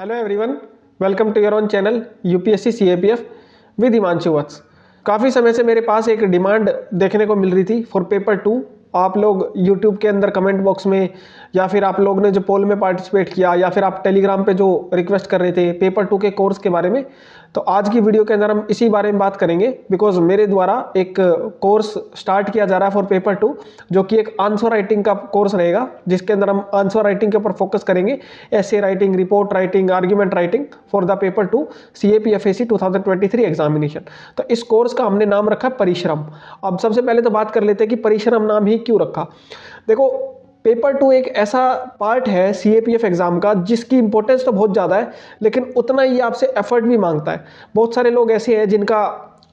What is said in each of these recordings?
Hello everyone, welcome to your own channel UPSC CAPF with Himanshu Vats. काफ़ी समय से मेरे पास एक डिमांड देखने को मिल रही थी फॉर पेपर 2। आप लोग यूट्यूब के अंदर कमेंट बॉक्स में या फिर आप लोग ने जो पोल में पार्टिसिपेट किया या फिर आप टेलीग्राम पे जो रिक्वेस्ट कर रहे थे पेपर 2 के कोर्स के बारे में, तो आज की वीडियो के अंदर हम इसी बारे में बात करेंगे। बिकॉज मेरे द्वारा एक कोर्स स्टार्ट किया जा रहा है फॉर पेपर 2, जो कि एक आंसर राइटिंग का कोर्स रहेगा, जिसके अंदर हम आंसर राइटिंग के ऊपर फोकस करेंगे। Essay writing, report writing, argument writing for the paper 2 CAPFAC 2023 examination. तो इस कोर्स का हमने नाम रखा परिश्रम। अब सबसे पहले तो बात कर लेते हैं कि परिश्रम नाम ही क्यों रखा। देखो, पेपर 2 एक ऐसा पार्ट है CAPF एग्जाम का जिसकी इंपॉर्टेंस तो बहुत ज़्यादा है, लेकिन उतना ही आपसे एफर्ट भी मांगता है। बहुत सारे लोग ऐसे हैं जिनका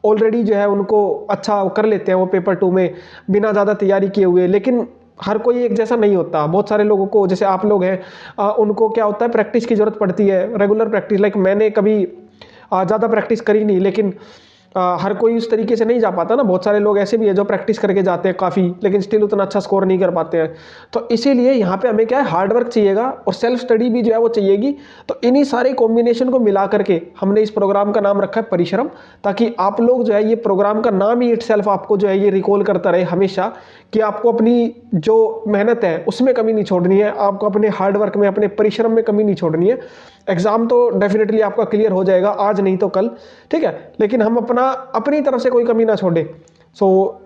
ऑलरेडी जो है उनको अच्छा कर लेते हैं वो पेपर 2 में बिना ज़्यादा तैयारी किए हुए, लेकिन हर कोई एक जैसा नहीं होता। बहुत सारे लोगों को, जैसे आप लोग हैं, उनको क्या होता है, प्रैक्टिस की ज़रूरत पड़ती है, रेगुलर प्रैक्टिस। लाइक मैंने कभी ज़्यादा प्रैक्टिस करी नहीं, लेकिन हर कोई उस तरीके से नहीं जा पाता ना। बहुत सारे लोग ऐसे भी है जो प्रैक्टिस करके जाते हैं काफ़ी, लेकिन स्टिल उतना अच्छा स्कोर नहीं कर पाते हैं। तो इसीलिए यहाँ पे हमें क्या है, हार्ड वर्क चाहिएगा और सेल्फ स्टडी भी जो है वो चाहिएगी। तो इन्हीं सारे कॉम्बिनेशन को मिला करके हमने इस प्रोग्राम का नाम रखा है परिश्रम, ताकि आप लोग जो है, ये प्रोग्राम का नाम ही इटसेल्फ आपको जो है ये रिकॉल करता रहे हमेशा कि आपको अपनी जो मेहनत है उसमें कमी नहीं छोड़नी है, आपको अपने हार्ड वर्क में, अपने परिश्रम में कमी नहीं छोड़नी है। एग्जाम तो डेफिनेटली आपका क्लियर हो जाएगा, आज नहीं तो कल, ठीक है, लेकिन हम अपनी तरफ से कोई कमी ना छोड़े।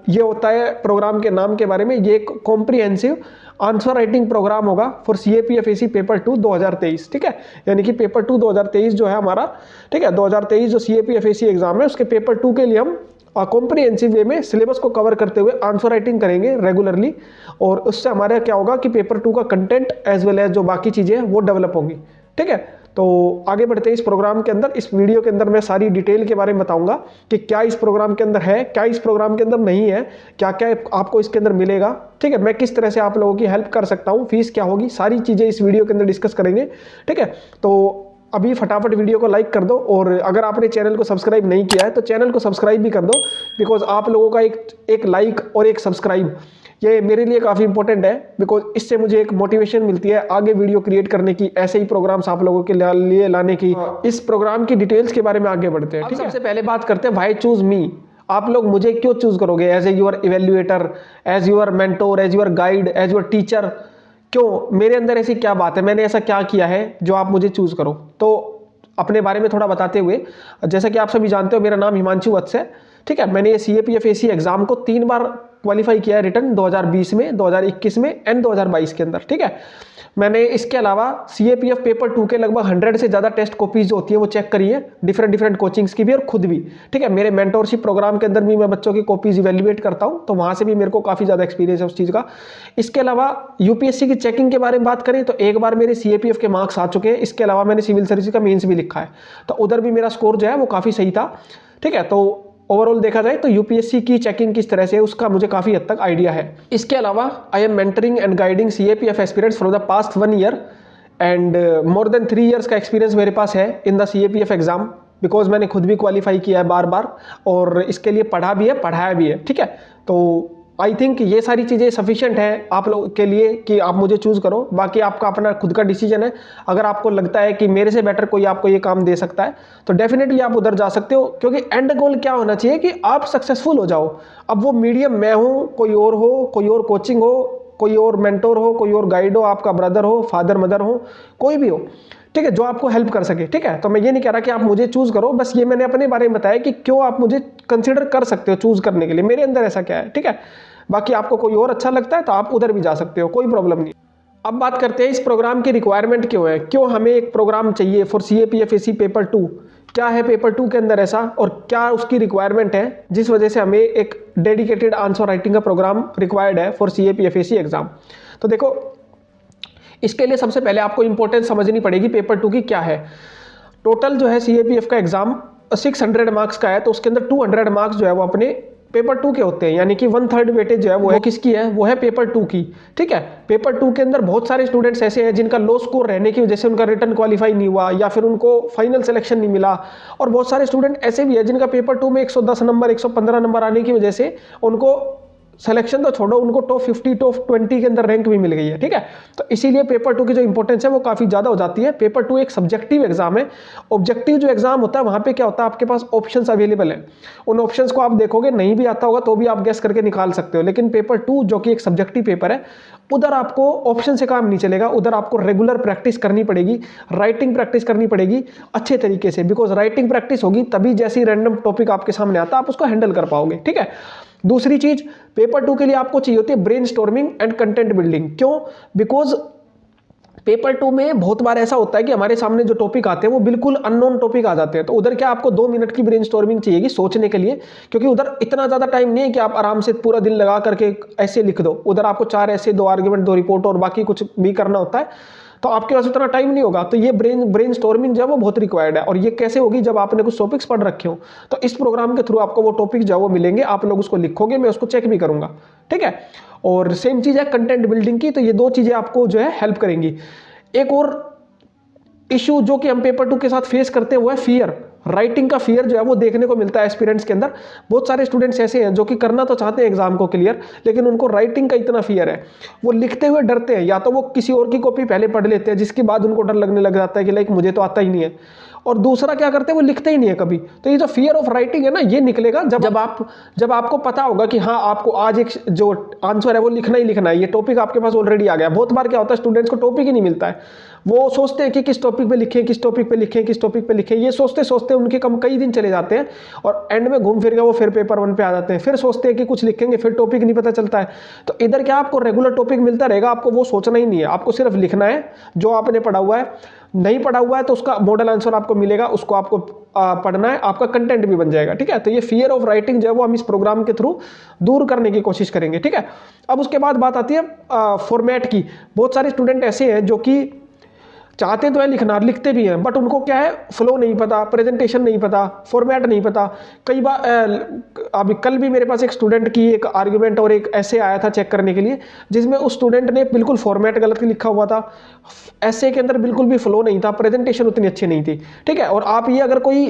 ये होता है प्रोग्राम के नाम के बारे में। ये एक कॉम्प्रिहेंसिव आंसर राइटिंग प्रोग्राम होगा फॉर CAPFAC पेपर 2 2023, ठीक है। यानी कि पेपर 2 2023 जो है हमारा, ठीक है, 2023 जो CAPFAC एग्जाम है उसके पेपर 2 के लिए हम कॉम्प्रिहेंसिव वे में सिलेबस को कवर करते हुए आंसर राइटिंग करेंगे रेगुलरली, और उससे हमारा क्या होगा कि पेपर 2 का कंटेंट एज वेल एज जो बाकी चीज़ें हैं वो डेवलप होंगी, ठीक है। तो आगे बढ़ते हैं इस प्रोग्राम के अंदर। इस वीडियो के अंदर मैं सारी डिटेल के बारे में बताऊंगा कि क्या इस प्रोग्राम के अंदर है, क्या इस प्रोग्राम के अंदर नहीं है, क्या क्या आपको इसके अंदर मिलेगा, ठीक है, मैं किस तरह से आप लोगों की हेल्प कर सकता हूँ, फीस क्या होगी, सारी चीज़ें इस वीडियो के अंदर डिस्कस करेंगे, ठीक है। तो अभी फटाफट वीडियो को लाइक कर दो, और अगर आपने चैनल को सब्सक्राइब नहीं किया है तो चैनल को सब्सक्राइब भी कर दो। बिकॉज आप लोगों का एक लाइक और एक सब्सक्राइब ये मेरे लिए काफ़ी इंपॉर्टेंट है, बिकॉज इससे मुझे एक मोटिवेशन मिलती है आगे वीडियो क्रिएट करने की, ऐसे ही प्रोग्राम्स आप लोगों के लिए लाने की। इस प्रोग्राम की डिटेल्स के बारे में आगे बढ़ते हैं, ठीक है। सबसे पहले बात करते हैं व्हाई चूज मी। आप लोग मुझे क्यों चूज करोगे as a your evaluator, as your mentor, as your guide, as your teacher? क्यों? मेरे अंदर ऐसी क्या बात है, मैंने ऐसा क्या किया है जो आप मुझे चूज करो? तो अपने बारे में थोड़ा बताते हुए, जैसा कि आप सभी जानते हो, मेरा नाम हिमांशु वत्स है, ठीक है। मैंने ये CAPFAC एग्जाम को 3 बार क्वालिफाई किया है रिटर्न, 2020 में, 2021 में एंड 2022 के अंदर, ठीक है। मैंने इसके अलावा CAPF पेपर 2 के लगभग 100 से ज़्यादा टेस्ट कॉपीज जो होती है वो चेक करी है, डिफरेंट कोचिंग्स की भी और खुद भी, ठीक है। मेरे मेंटोरशिप प्रोग्राम के अंदर भी मैं बच्चों की कॉपीज इवेल्युएट करता हूँ, तो वहाँ से भी मेरे को काफ़ी ज़्यादा एक्सपीरियंस है उस चीज़ का। इसके अलावा UPSC की चेकिंग के बारे में बात करें तो एक बार मेरे CAPF के मार्क्स आ चुके हैं। इसके अलावा मैंने सिविल सर्विस का मेंस भी लिखा है, तो उधर भी मेरा स्कोर जो है वो काफ़ी सही था, ठीक है। तो ओवरऑल देखा जाए तो UPSC की चेकिंग किस तरह से है उसका मुझे काफ़ी हद तक आइडिया है। इसके अलावा I am mentoring and guiding CAPF aspirants for the past 1 year and more than 3 years का एक्सपीरियंस मेरे पास है in the CAPF exam, because मैंने खुद भी क्वालिफाई किया है बार बार, और इसके लिए पढ़ा भी है, पढ़ाया भी है, ठीक है। तो आई थिंक ये सारी चीज़ें सफिशिएंट है आप लोगों के लिए कि आप मुझे चूज़ करो। बाकी आपका अपना खुद का डिसीजन है। अगर आपको लगता है कि मेरे से बेटर कोई आपको ये काम दे सकता है तो डेफिनेटली आप उधर जा सकते हो, क्योंकि एंड गोल क्या होना चाहिए कि आप सक्सेसफुल हो जाओ। अब वो मीडियम मैं हूँ, कोई और हो, कोई और कोचिंग हो, कोई और मेंटोर हो, कोई और गाइड हो, आपका ब्रदर हो, फादर मदर हो, कोई भी हो, ठीक है, जो आपको हेल्प कर सके, ठीक है। तो मैं ये नहीं कह रहा कि आप मुझे चूज करो, बस ये मैंने अपने बारे में बताया कि क्यों आप मुझे कंसिडर कर सकते हो चूज करने के लिए, मेरे अंदर ऐसा क्या है, ठीक है। बाकी आपको कोई और अच्छा लगता है तो आप उधर भी जा सकते हो, कोई प्रॉब्लम नहीं। अब बात करते हैं इस प्रोग्राम की रिक्वायरमेंट क्यों है, क्यों हमें एक प्रोग्राम चाहिए फॉर CAPFAC पेपर 2। क्या है पेपर 2 के अंदर ऐसा, और क्या उसकी रिक्वायरमेंट है जिस वजह से हमें एक डेडिकेटेड आंसर राइटिंग का प्रोग्राम रिक्वायर्ड है फॉर CAPFAC एग्जाम। तो देखो, इसके लिए सबसे पहले आपको इंपॉर्टेंस समझनी पड़ेगी पेपर 2 की क्या है। टोटल जो है CAPF का एग्जाम 600 मार्क्स का है, तो उसके अंदर 200 मार्क्स जो है वो अपने पेपर 2 के होते हैं, यानी कि 1/3 वेटेज जो है वो है किसकी है, वो है पेपर 2 की, ठीक है। पेपर 2 के अंदर बहुत सारे स्टूडेंट्स ऐसे हैं जिनका लो स्कोर रहने की वजह से उनका रिटर्न क्वालिफाई नहीं हुआ, या फिर उनको फाइनल सिलेक्शन नहीं मिला, और बहुत सारे स्टूडेंट ऐसे भी है जिनका पेपर 2 में 110 नंबर, 115 नंबर आने की वजह से उनको सिलेक्शन तो छोड़ो, उनको टॉप 50 टॉप 20 के अंदर रैंक भी मिल गई है, ठीक है। तो इसीलिए पेपर 2 की जो इंपॉर्टेंस है वो काफ़ी ज़्यादा हो जाती है। पेपर 2 एक सब्जेक्टिव एग्जाम है। ऑब्जेक्टिव जो एग्जाम होता है वहाँ पे क्या होता है, आपके पास ऑप्शंस अवेलेबल है, उन ऑप्शंस को आप देखोगे, नहीं भी आता होगा तो भी आप गेस करके निकाल सकते हो। लेकिन पेपर 2 जो कि एक सब्जेक्टिव पेपर है, उधर आपको ऑप्शन से काम नहीं चलेगा, उधर आपको रेगुलर प्रैक्टिस करनी पड़ेगी, राइटिंग प्रैक्टिस करनी पड़ेगी अच्छे तरीके से, बिकॉज राइटिंग प्रैक्टिस होगी तभी जैसी रैंडम टॉपिक आपके सामने आता है आप उसको हैंडल कर पाओगे, ठीक है। दूसरी चीज, पेपर 2 के लिए आपको चाहिए होती है ब्रेनस्टॉर्मिंग एंड कंटेंट बिल्डिंग। क्यों? बिकॉज पेपर 2 में बहुत बार ऐसा होता है कि हमारे सामने जो टॉपिक आते हैं वो बिल्कुल अननोन टॉपिक आ जाते हैं, तो उधर क्या आपको 2 मिनट की ब्रेनस्टॉर्मिंग चाहिएगी सोचने के लिए, क्योंकि उधर इतना ज़्यादा टाइम नहीं है कि आप आराम से पूरा दिन लगा करके ऐसे लिख दो। उधर आपको 4 ऐसे, 2 आर्ग्यूमेंट, 2 रिपोर्ट और बाकी कुछ भी करना होता है, तो आपके पास उतना टाइम नहीं होगा। तो ये ब्रेनस्टॉर्मिंग जो है वो बहुत रिक्वायर्ड है, और ये कैसे होगी, जब आपने कुछ टॉपिक्स पढ़ रखे हो तो इस प्रोग्राम के थ्रू आपको वो टॉपिक जो है वो मिलेंगे, आप लोग उसको लिखोगे, मैं उसको चेक भी करूंगा, ठीक है। और सेम चीज़ है कंटेंट बिल्डिंग की, तो ये 2 चीज़ें आपको जो है हेल्प करेंगी। एक और इशू जो कि हम पेपर 2 के साथ फेस करते हैं वो है फियर। राइटिंग का फियर जो है वो देखने को मिलता है एस्पिरेंट्स के अंदर। बहुत सारे स्टूडेंट्स ऐसे हैं जो कि करना तो चाहते हैं एग्जाम को क्लियर, लेकिन उनको राइटिंग का इतना फियर है, वो लिखते हुए डरते हैं। या तो वो किसी और की कॉपी पहले पढ़ लेते हैं जिसके बाद उनको डर लगने लग जाता है कि लाइक मुझे तो आता ही नहीं है, और दूसरा क्या करते हैं, वो लिखते ही नहीं है कभी। तो ये जो फियर ऑफ राइटिंग है ना, ये निकलेगा जब आपको पता होगा कि हाँ आपको आज एक जो आंसर है वो लिखना ही लिखना है, ये टॉपिक आपके पास ऑलरेडी आ गया। बहुत बार क्या होता है, स्टूडेंट्स को टॉपिक ही नहीं मिलता है, वो सोचते हैं कि किस टॉपिक पे लिखें, किस टॉपिक पे लिखें, किस टॉपिक पे लिखें, ये सोचते सोचते उनके कई दिन चले जाते हैं, और एंड में घूम फिर के वो फिर पेपर 1 पे आ जाते हैं। फिर सोचते हैं कि कुछ लिखेंगे, फिर टॉपिक नहीं पता चलता है। तो इधर क्या आपको रेगुलर टॉपिक मिलता रहेगा, आपको वो सोचना ही नहीं है, आपको सिर्फ लिखना है जो आपने पढ़ा हुआ है। नहीं पढ़ा हुआ है तो उसका मॉडल आंसर आपको मिलेगा, उसको आपको पढ़ना है, आपका कंटेंट भी बन जाएगा, ठीक है। तो ये फियर ऑफ राइटिंग जो है वो हम इस प्रोग्राम के थ्रू दूर करने की कोशिश करेंगे, ठीक है। अब उसके बाद बात आती है फॉर्मेट की। बहुत सारे स्टूडेंट ऐसे हैं जो कि चाहते तो है लिखना, लिखते भी हैं, बट उनको क्या है, फ्लो नहीं पता, प्रेजेंटेशन नहीं पता, फॉर्मेट नहीं पता। कई बार अभी कल भी मेरे पास एक स्टूडेंट की एक आर्ग्यूमेंट और एक ऐसे आया था चेक करने के लिए, जिसमें उस स्टूडेंट ने बिल्कुल फॉर्मेट गलत लिखा हुआ था, ऐसे के अंदर बिल्कुल भी फ्लो नहीं था, प्रेजेंटेशन उतनी अच्छी नहीं थी, ठीक है। और आप ये अगर कोई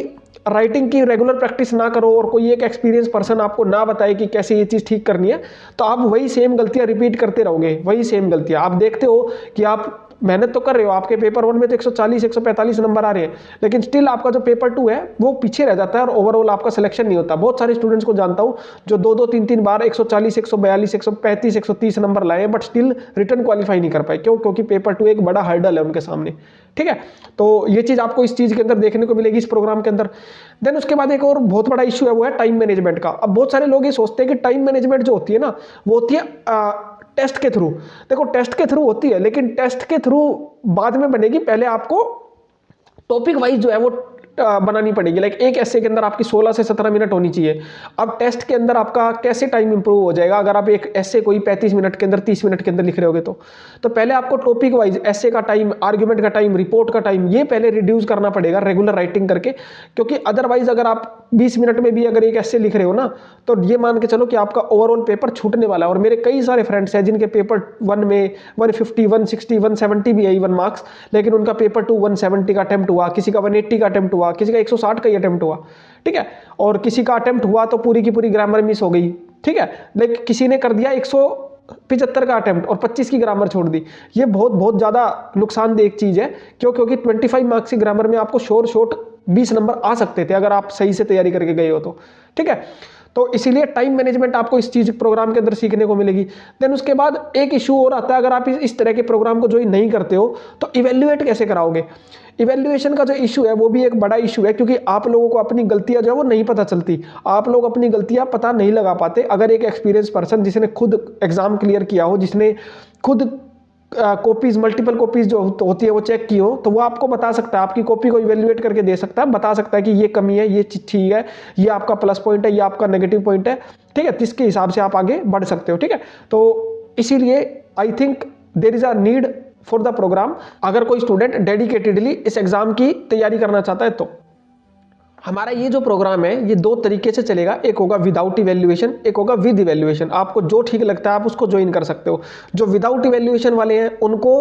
राइटिंग की रेगुलर प्रैक्टिस ना करो और कोई एक एक्सपीरियंस पर्सन आपको ना बताए कि कैसे ये चीज़ ठीक करनी है, तो आप वही सेम गलतियां रिपीट करते रहोगे, वही सेम गलतियां। आप देखते हो कि आप मेहनत तो कर रहे हो, आपके पेपर 1 में तो 140 145 नंबर आ रहे हैं, लेकिन स्टिल आपका जो पेपर 2 है वो पीछे रह जाता है और ओवरऑल आपका सिलेक्शन नहीं होता। बहुत सारे स्टूडेंट्स को जानता हूं जो 2-2 3-3 बार 140 142 135 130 नंबर लाए, बट स्टिल रिटर्न क्वालिफाई नहीं कर पाए। क्यों? क्योंकि पेपर 2 एक बड़ा हर्डल है उनके सामने, ठीक है। तो ये चीज आपको इस चीज के अंदर देखने को मिलेगी इस प्रोग्राम के अंदर। देन उसके बाद एक और बहुत बड़ा इशू है, वो है टाइम मैनेजमेंट का। अब बहुत सारे लोग ये सोचते हैं कि टाइम मैनेजमेंट जो होती है ना, वो होती है टेस्ट के थ्रू। देखो टेस्ट के थ्रू होती है, लेकिन टेस्ट के थ्रू बाद में बनेगी, पहले आपको टॉपिक वाइज जो है वो बनानी पड़ेगी। लाइक एक ऐसे के अंदर आपकी 16 से 17 मिनट होनी चाहिए। अब टेस्ट के अंदर आपका कैसे टाइम इंप्रूव हो जाएगा, अगर आप एक ऐसे कोई 35 मिनट के अंदर 30 मिनट के अंदर लिख रहे होगे तो पहले आपको टॉपिक वाइज ऐसे का टाइम, आर्ग्यूमेंट का टाइम, रिपोर्ट का टाइम, ये पहले रिड्यूस करना पड़ेगा रेगुलर राइटिंग करके। क्योंकि अदरवाइज अगर आप 20 मिनट में भी अगर एक ऐसे लिख रहे हो ना, तो ये मान के चलो कि आपका ओवरऑल पेपर छूटने वाला है। और मेरे कई सारे फ्रेंड्स हैं जिनके पेपर 1 में 150 160 170 भी है इवन मार्क्स, लेकिन उनका पेपर 2 170 का अटेम्प्ट हुआ, किसी का 180 का अटेम्प्ट हुआ, किसी का 160 का ही अटेम्प्ट हुआ, ठीक है। और किसी का अटेम्प्ट हुआ तो पूरी की पूरी ग्रामर मिस हो गई, ठीक है। लेकिन किसी ने कर दिया 175 का अटेम्प्ट और 25 की ग्रामर छोड़ दी। ये बहुत ज्यादा नुकसानदेह एक चीज है। क्यों? क्योंकि 25 मार्क्स की ग्रामर में आपको शॉर्ट 20 नंबर आ सकते थे अगर आप सही से तैयारी करके गए हो तो, ठीक है। तो इसीलिए टाइम मैनेजमेंट आपको इस चीज प्रोग्राम के अंदर सीखने को मिलेगी। देन उसके बाद एक इशू और आता है, अगर आप इस तरह के प्रोग्राम को ज्वाइन नहीं करते हो तो इवेल्युएट कैसे कराओगे। इवेल्युएशन का जो इशू है वो भी एक बड़ा इशू है, क्योंकि आप लोगों को अपनी गलतियां जो है वो नहीं पता चलती, आप लोग अपनी गलतियां पता नहीं लगा पाते। अगर एक एक्सपीरियंस पर्सन जिसने खुद एग्जाम क्लियर किया हो, जिसने खुद कॉपीज, मल्टीपल कॉपीज जो होती है वो चेक की हो, तो वो आपको बता सकता है, आपकी कॉपी को इवेल्युएट करके दे सकता है, बता सकता है कि ये कमी है, ये चीज ठीक है, ये आपका प्लस पॉइंट है, ये आपका नेगेटिव पॉइंट है, ठीक है। जिसके हिसाब से आप आगे बढ़ सकते हो, ठीक है। तो इसीलिए I think there is a need for the program, अगर कोई स्टूडेंट डेडिकेटेडली इस एग्जाम की तैयारी करना चाहता है तो। हमारा ये जो प्रोग्राम है ये दो तरीके से चलेगा, एक होगा विदाउट इवैल्यूएशन, एक होगा विद इवैल्यूएशन। आपको जो ठीक लगता है आप उसको ज्वाइन कर सकते हो। जो विदाउट इवैल्यूएशन वाले हैं उनको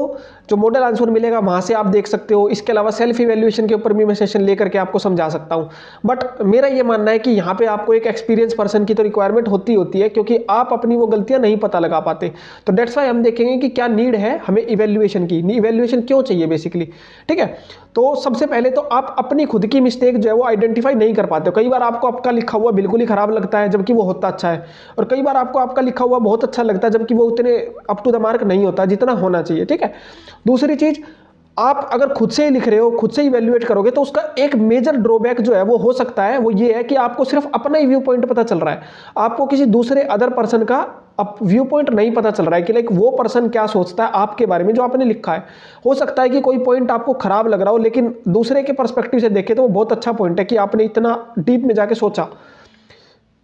जो मॉडल आंसर मिलेगा वहाँ से आप देख सकते हो। इसके अलावा सेल्फ इवैल्यूएशन के ऊपर भी मैं सेशन लेकर के आपको समझा सकता हूँ। बट मेरा ये मानना है कि यहाँ पे आपको एक एक्सपीरियंस पर्सन की तो रिक्वायरमेंट होती है, क्योंकि आप अपनी वो गलतियाँ नहीं पता लगा पाते। तो डेट्स वाई हम देखेंगे कि क्या नीड है हमें इवैल्यूएशन की, इवैल्यूएशन क्यों चाहिए बेसिकली। ठीक है, तो सबसे पहले तो आप अपनी खुद की मिस्टेक जो है वो आइडेंटिफाई नहीं कर पाते हो। कई बार आपको आपका लिखा हुआ बिल्कुल ही खराब लगता है जबकि वो होता अच्छा है, और कई बार आपको आपका लिखा हुआ बहुत अच्छा लगता है जबकि वो उतने अप टू द मार्क नहीं होता जितना होना चाहिए। ठीक है, दूसरी चीज, आप अगर खुद से ही लिख रहे हो, खुद से इवैल्यूएट करोगे तो उसका एक मेजर ड्रॉबैक जो है वो हो सकता है, वो ये है कि आपको सिर्फ अपना ही व्यू पॉइंट पता चल रहा है, आपको किसी दूसरे अदर पर्सन का अब व्यू पॉइंट नहीं पता चल रहा है कि लाइक वो पर्सन क्या सोचता है आपके बारे में जो आपने लिखा है। हो सकता है कि कोई पॉइंट आपको खराब लग रहा हो, लेकिन दूसरे के पर्सपेक्टिव से देखे तो वो बहुत अच्छा पॉइंट है कि आपने इतना डीप में जाके सोचा।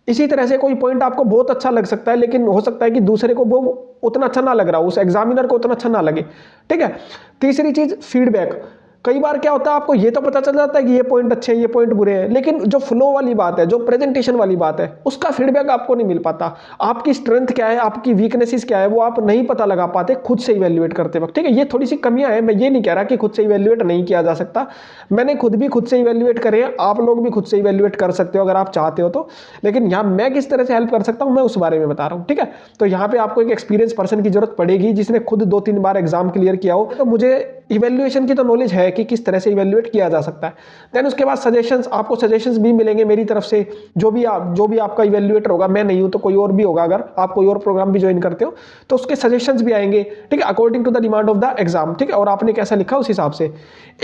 इसी तरह से कोई पॉइंट आपको बहुत अच्छा लग सकता है, लेकिन हो सकता है कि दूसरे को वो उतना अच्छा ना लग रहा हो, उस एग्जामिनर को उतना अच्छा ना लगे। ठीक है, तीसरी चीज फीडबैक। कई बार क्या होता है आपको ये तो पता चल जाता है कि ये पॉइंट अच्छे हैं, ये पॉइंट बुरे हैं, लेकिन जो फ्लो वाली बात है, जो प्रेजेंटेशन वाली बात है, उसका फीडबैक आपको नहीं मिल पाता। आपकी स्ट्रेंथ क्या है, आपकी वीकनेसेस क्या है, वो आप नहीं पता लगा पाते खुद से इवैल्यूएट करते वक्त। ठीक है, ये थोड़ी सी कमियां हैं। मैं ये नहीं कह रहा कि खुद से इवैल्यूएट नहीं किया जा सकता, मैंने खुद भी खुद से इवैल्यूएट करे हैं, आप लोग भी खुद से इवैल्यूएट कर सकते हो अगर आप चाहते हो तो। लेकिन यहाँ मैं किस तरह से हेल्प कर सकता हूँ मैं उस बारे में बता रहा हूँ। ठीक है, तो यहाँ पे आपको एक एक्सपीरियंस पर्सन की जरूरत पड़ेगी जिसने खुद 2-3 बार एग्जाम क्लियर किया हो। तो मुझे इवैल्यूएशन की तो नॉलेज है कि किस तरह से इवैल्यूएट किया जा सकता है। देन उसके बाद सजेशंस, आपको सजेशंस भी मिलेंगे मेरी तरफ से। जो भी आपका इवैल्यूएटर होगा, मैं नहीं हूं तो कोई और भी होगा, अगर आप कोई और प्रोग्राम भी ज्वाइन करते हो तो उसके सजेशंस भी आएंगे। ठीक है, according to the demand of the exam. ठीक है, और आपने कैसा लिखा उस हिसाब से।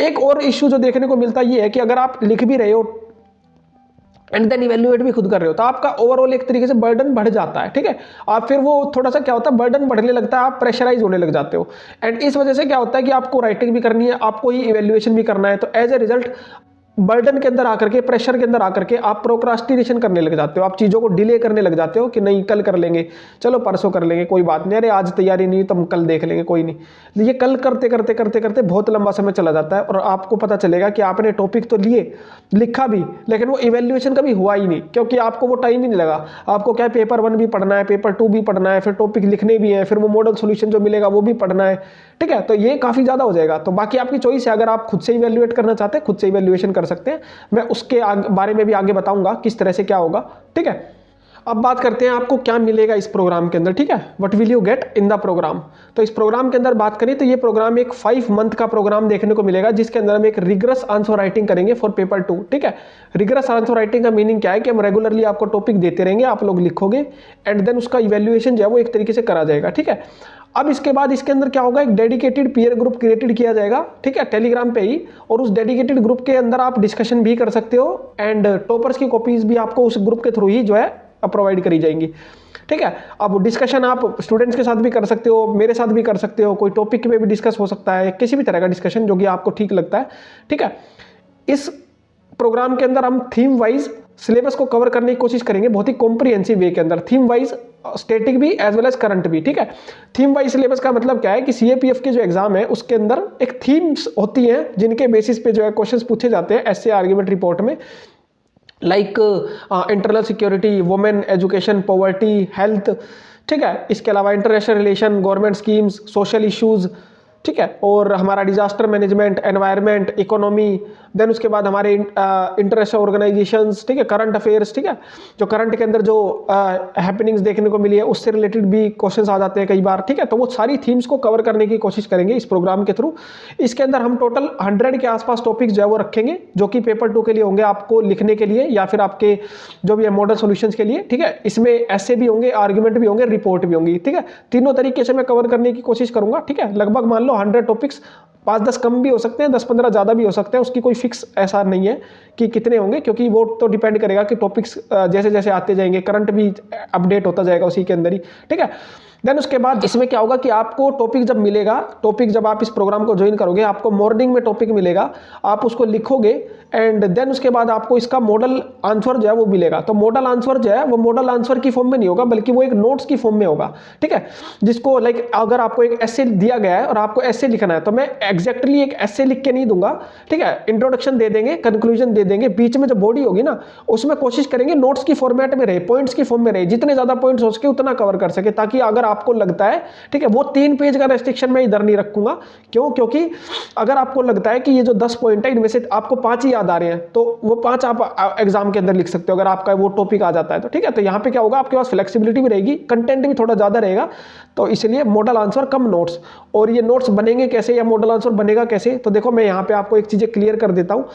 एक और इश्यू जो देखने को मिलता है ये है कि अगर आप लिख भी रहे हो एंड देन इवैल्यूएट भी खुद कर रहे हो तो आपका ओवरऑल एक तरीके से बर्डन बढ़ जाता है। ठीक है, आप फिर वो थोड़ा सा क्या होता है, बर्डन बढ़ने लगता है, आप प्रेशराइज होने लग जाते हो। एंड इस वजह से क्या होता है कि आपको राइटिंग भी करनी है, आपको ही इवैल्यूएशन भी करना है, तो एज ए रिजल्ट बर्डन के अंदर आकर के, प्रेशर के अंदर आकर के आप प्रोक्रास्टिनेशन करने लग जाते हो, आप चीज़ों को डिले करने लग जाते हो कि नहीं कल कर लेंगे, चलो परसों कर लेंगे, कोई बात नहीं, अरे आज तैयारी नहीं तो हम कल देख लेंगे, कोई नहीं। ये कल करते करते करते करते बहुत लंबा समय चला जाता है और आपको पता चलेगा कि आपने टॉपिक तो लिए, लिखा भी, लेकिन वो इवैल्यूएशन कभी हुआ ही नहीं, क्योंकि आपको वो टाइम ही नहीं लगा। आपको क्या पेपर 1 भी पढ़ना है, पेपर 2 भी पढ़ना है, फिर टॉपिक लिखने भी है, फिर वो मॉडल सोल्यूशन जो मिलेगा वो भी पढ़ना है। ठीक है, तो ये काफ़ी ज़्यादा हो जाएगा। तो बाकी आपकी चॉइस है, अगर आप खुद से इवैल्यूएट करना चाहते हैं खुद से इवैल्यूएशन कर सकते हैं, मैं उसके बारे में भी आगे बताऊंगा किस तरह से क्या होगा। ठीक है, अब बात करते हैं आपको क्या मिलेगा इस प्रोग्राम के अंदर। ठीक है, what will you get in the program. तो इस प्रोग्राम के अंदर बात करें तो ये प्रोग्राम एक 5 मंथ का प्रोग्राम देखने को मिलेगा, जिसके अंदर हम एक रिगरस आंसर राइटिंग करेंगे फॉर पेपर 2। ठीक है, रिगरस आंसर राइटिंग का मीनिंग क्या है कि हम रेगुलरली आपको टॉपिक देते रहेंगे, आप लोग लिखोगे एंड देन उसका इवैल्यूएशन जो है वो एक तरीके से करा जाएगा। ठीक है, अब इसके बाद इसके अंदर क्या होगा, एक डेडिकेटेड पीयर ग्रुप क्रिएटेड किया जाएगा। ठीक है, टेलीग्राम पे ही, और उस डेडिकेटेड ग्रुप के अंदर आप डिस्कशन भी कर सकते हो एंड टॉपर्स की कॉपीज भी आपको उस ग्रुप के थ्रू ही जो है प्रोवाइड करी जाएंगी। ठीक है, अब डिस्कशन आप स्टूडेंट्स के साथ भी कर सकते हो, मेरे साथ भी कर सकते हो, कोई टॉपिक पे भी डिस्कस हो सकता है, किसी भी तरह का डिस्कशन जो कि आपको ठीक लगता है। ठीक है, इस प्रोग्राम के अंदर हम थीम वाइज सिलेबस को कवर करने की कोशिश करेंगे, बहुत ही कॉम्प्रिहेंसिव वे के अंदर, थीम वाइज स्टैटिक भी एज वेल एज करंट भी। ठीक है, थीम वाइज सिलेबस का मतलब क्या है कि सीएपीएफ के जो एग्जाम है उसके अंदर एक थीम्स होती हैं जिनके बेसिस पे जो है क्वेश्चंस पूछे जाते हैं एसए आर्गुमेंट रिपोर्ट में, like internal security, women, education, poverty, health. ठीक है, इसके अलावा international relation, government schemes, social issues. ठीक है, और हमारा disaster management, environment, economy, then उसके बाद हमारे इंटरनेशनल ऑर्गेनाइजेशंस। ठीक है, करंट अफेयर्स। ठीक है, जो करंट के अंदर जो हैपनिंग्स देखने को मिली है उससे रिलेटेड भी क्वेश्चंस आ जाते हैं कई बार। ठीक है, तो वो सारी थीम्स को कवर करने की कोशिश करेंगे इस प्रोग्राम के थ्रू। इसके अंदर हम टोटल 100 के आसपास टॉपिक्स जो है वो रखेंगे, जो कि पेपर 2 के लिए होंगे, आपको लिखने के लिए या फिर आपके जो भी है मॉडल सॉल्यूशंस के लिए। ठीक है, इसमें ऐसे भी होंगे, आर्गुमेंट भी होंगे, रिपोर्ट भी होंगी। ठीक है, तीनों तरीके से मैं कवर करने की कोशिश करूंगा। ठीक है, लगभग मान लो 100 टॉपिक्स, 5-10 कम भी हो सकते हैं, 10-15 ज़्यादा भी हो सकते हैं, उसकी कोई फिक्स ऐसा नहीं है कि कितने होंगे, क्योंकि वो तो डिपेंड करेगा कि टॉपिक्स जैसे जैसे आते जाएंगे, करंट भी अपडेट होता जाएगा उसी के अंदर ही। ठीक है, देन उसके बाद इसमें क्या होगा कि आपको टॉपिक जब मिलेगा, टॉपिक जब आप इस प्रोग्राम को ज्वाइन करोगे, आपको मॉर्निंग में टॉपिक मिलेगा, आप उसको लिखोगे एंड देन उसके बाद आपको इसका मॉडल आंसर जो है वो मिलेगा। तो मॉडल आंसर जो है वो मॉडल आंसर की फॉर्म में नहीं होगा, बल्कि वो एक नोट्स की फॉर्म में होगा, ठीक है। जिसको लाइक अगर आपको एक एसे दिया गया है और आपको एसे लिखना है, तो मैं एग्जैक्टली एक एसे लिख के नहीं दूंगा, ठीक है। इंट्रोडक्शन दे देंगे, कंक्लूजन दे देंगे, बीच में जो बॉडी होगी ना उसमें कोशिश करेंगे नोट्स की फॉर्मेट में रहे, पॉइंट्स की फॉर्म में रहे, जितने ज्यादा पॉइंट्स हो सके उतना कवर कर सके, ताकि अगर आपको लगता है, ठीक है, वो 3 पेज का रेस्ट्रिक्शन मैं इधर नहीं रखूंगा। क्यों? क्योंकि अगर आपको लगता है कि ये जो 10 पॉइंट है इनमें से आपको 5 ही याद आ रहे हैं, तो वो 5 आप एग्जाम के अंदर लिख सकते हो अगर आपका वो टॉपिक आ जाता है तो, ठीक है। तो यहाँ पे क्या होगा, आपके पास फ्लेक्सिबिलिटी भी रहेगी, कंटेंट भी थोड़ा ज्यादा रहेगा, तो इसलिए मॉडल आंसर कम नोट्स। और ये नोट्स बनेंगे कैसे या मॉडल आंसर बनेगा कैसे, तो देखो मैं यहाँ पे आपको एक चीजें क्लियर कर देता हूँ।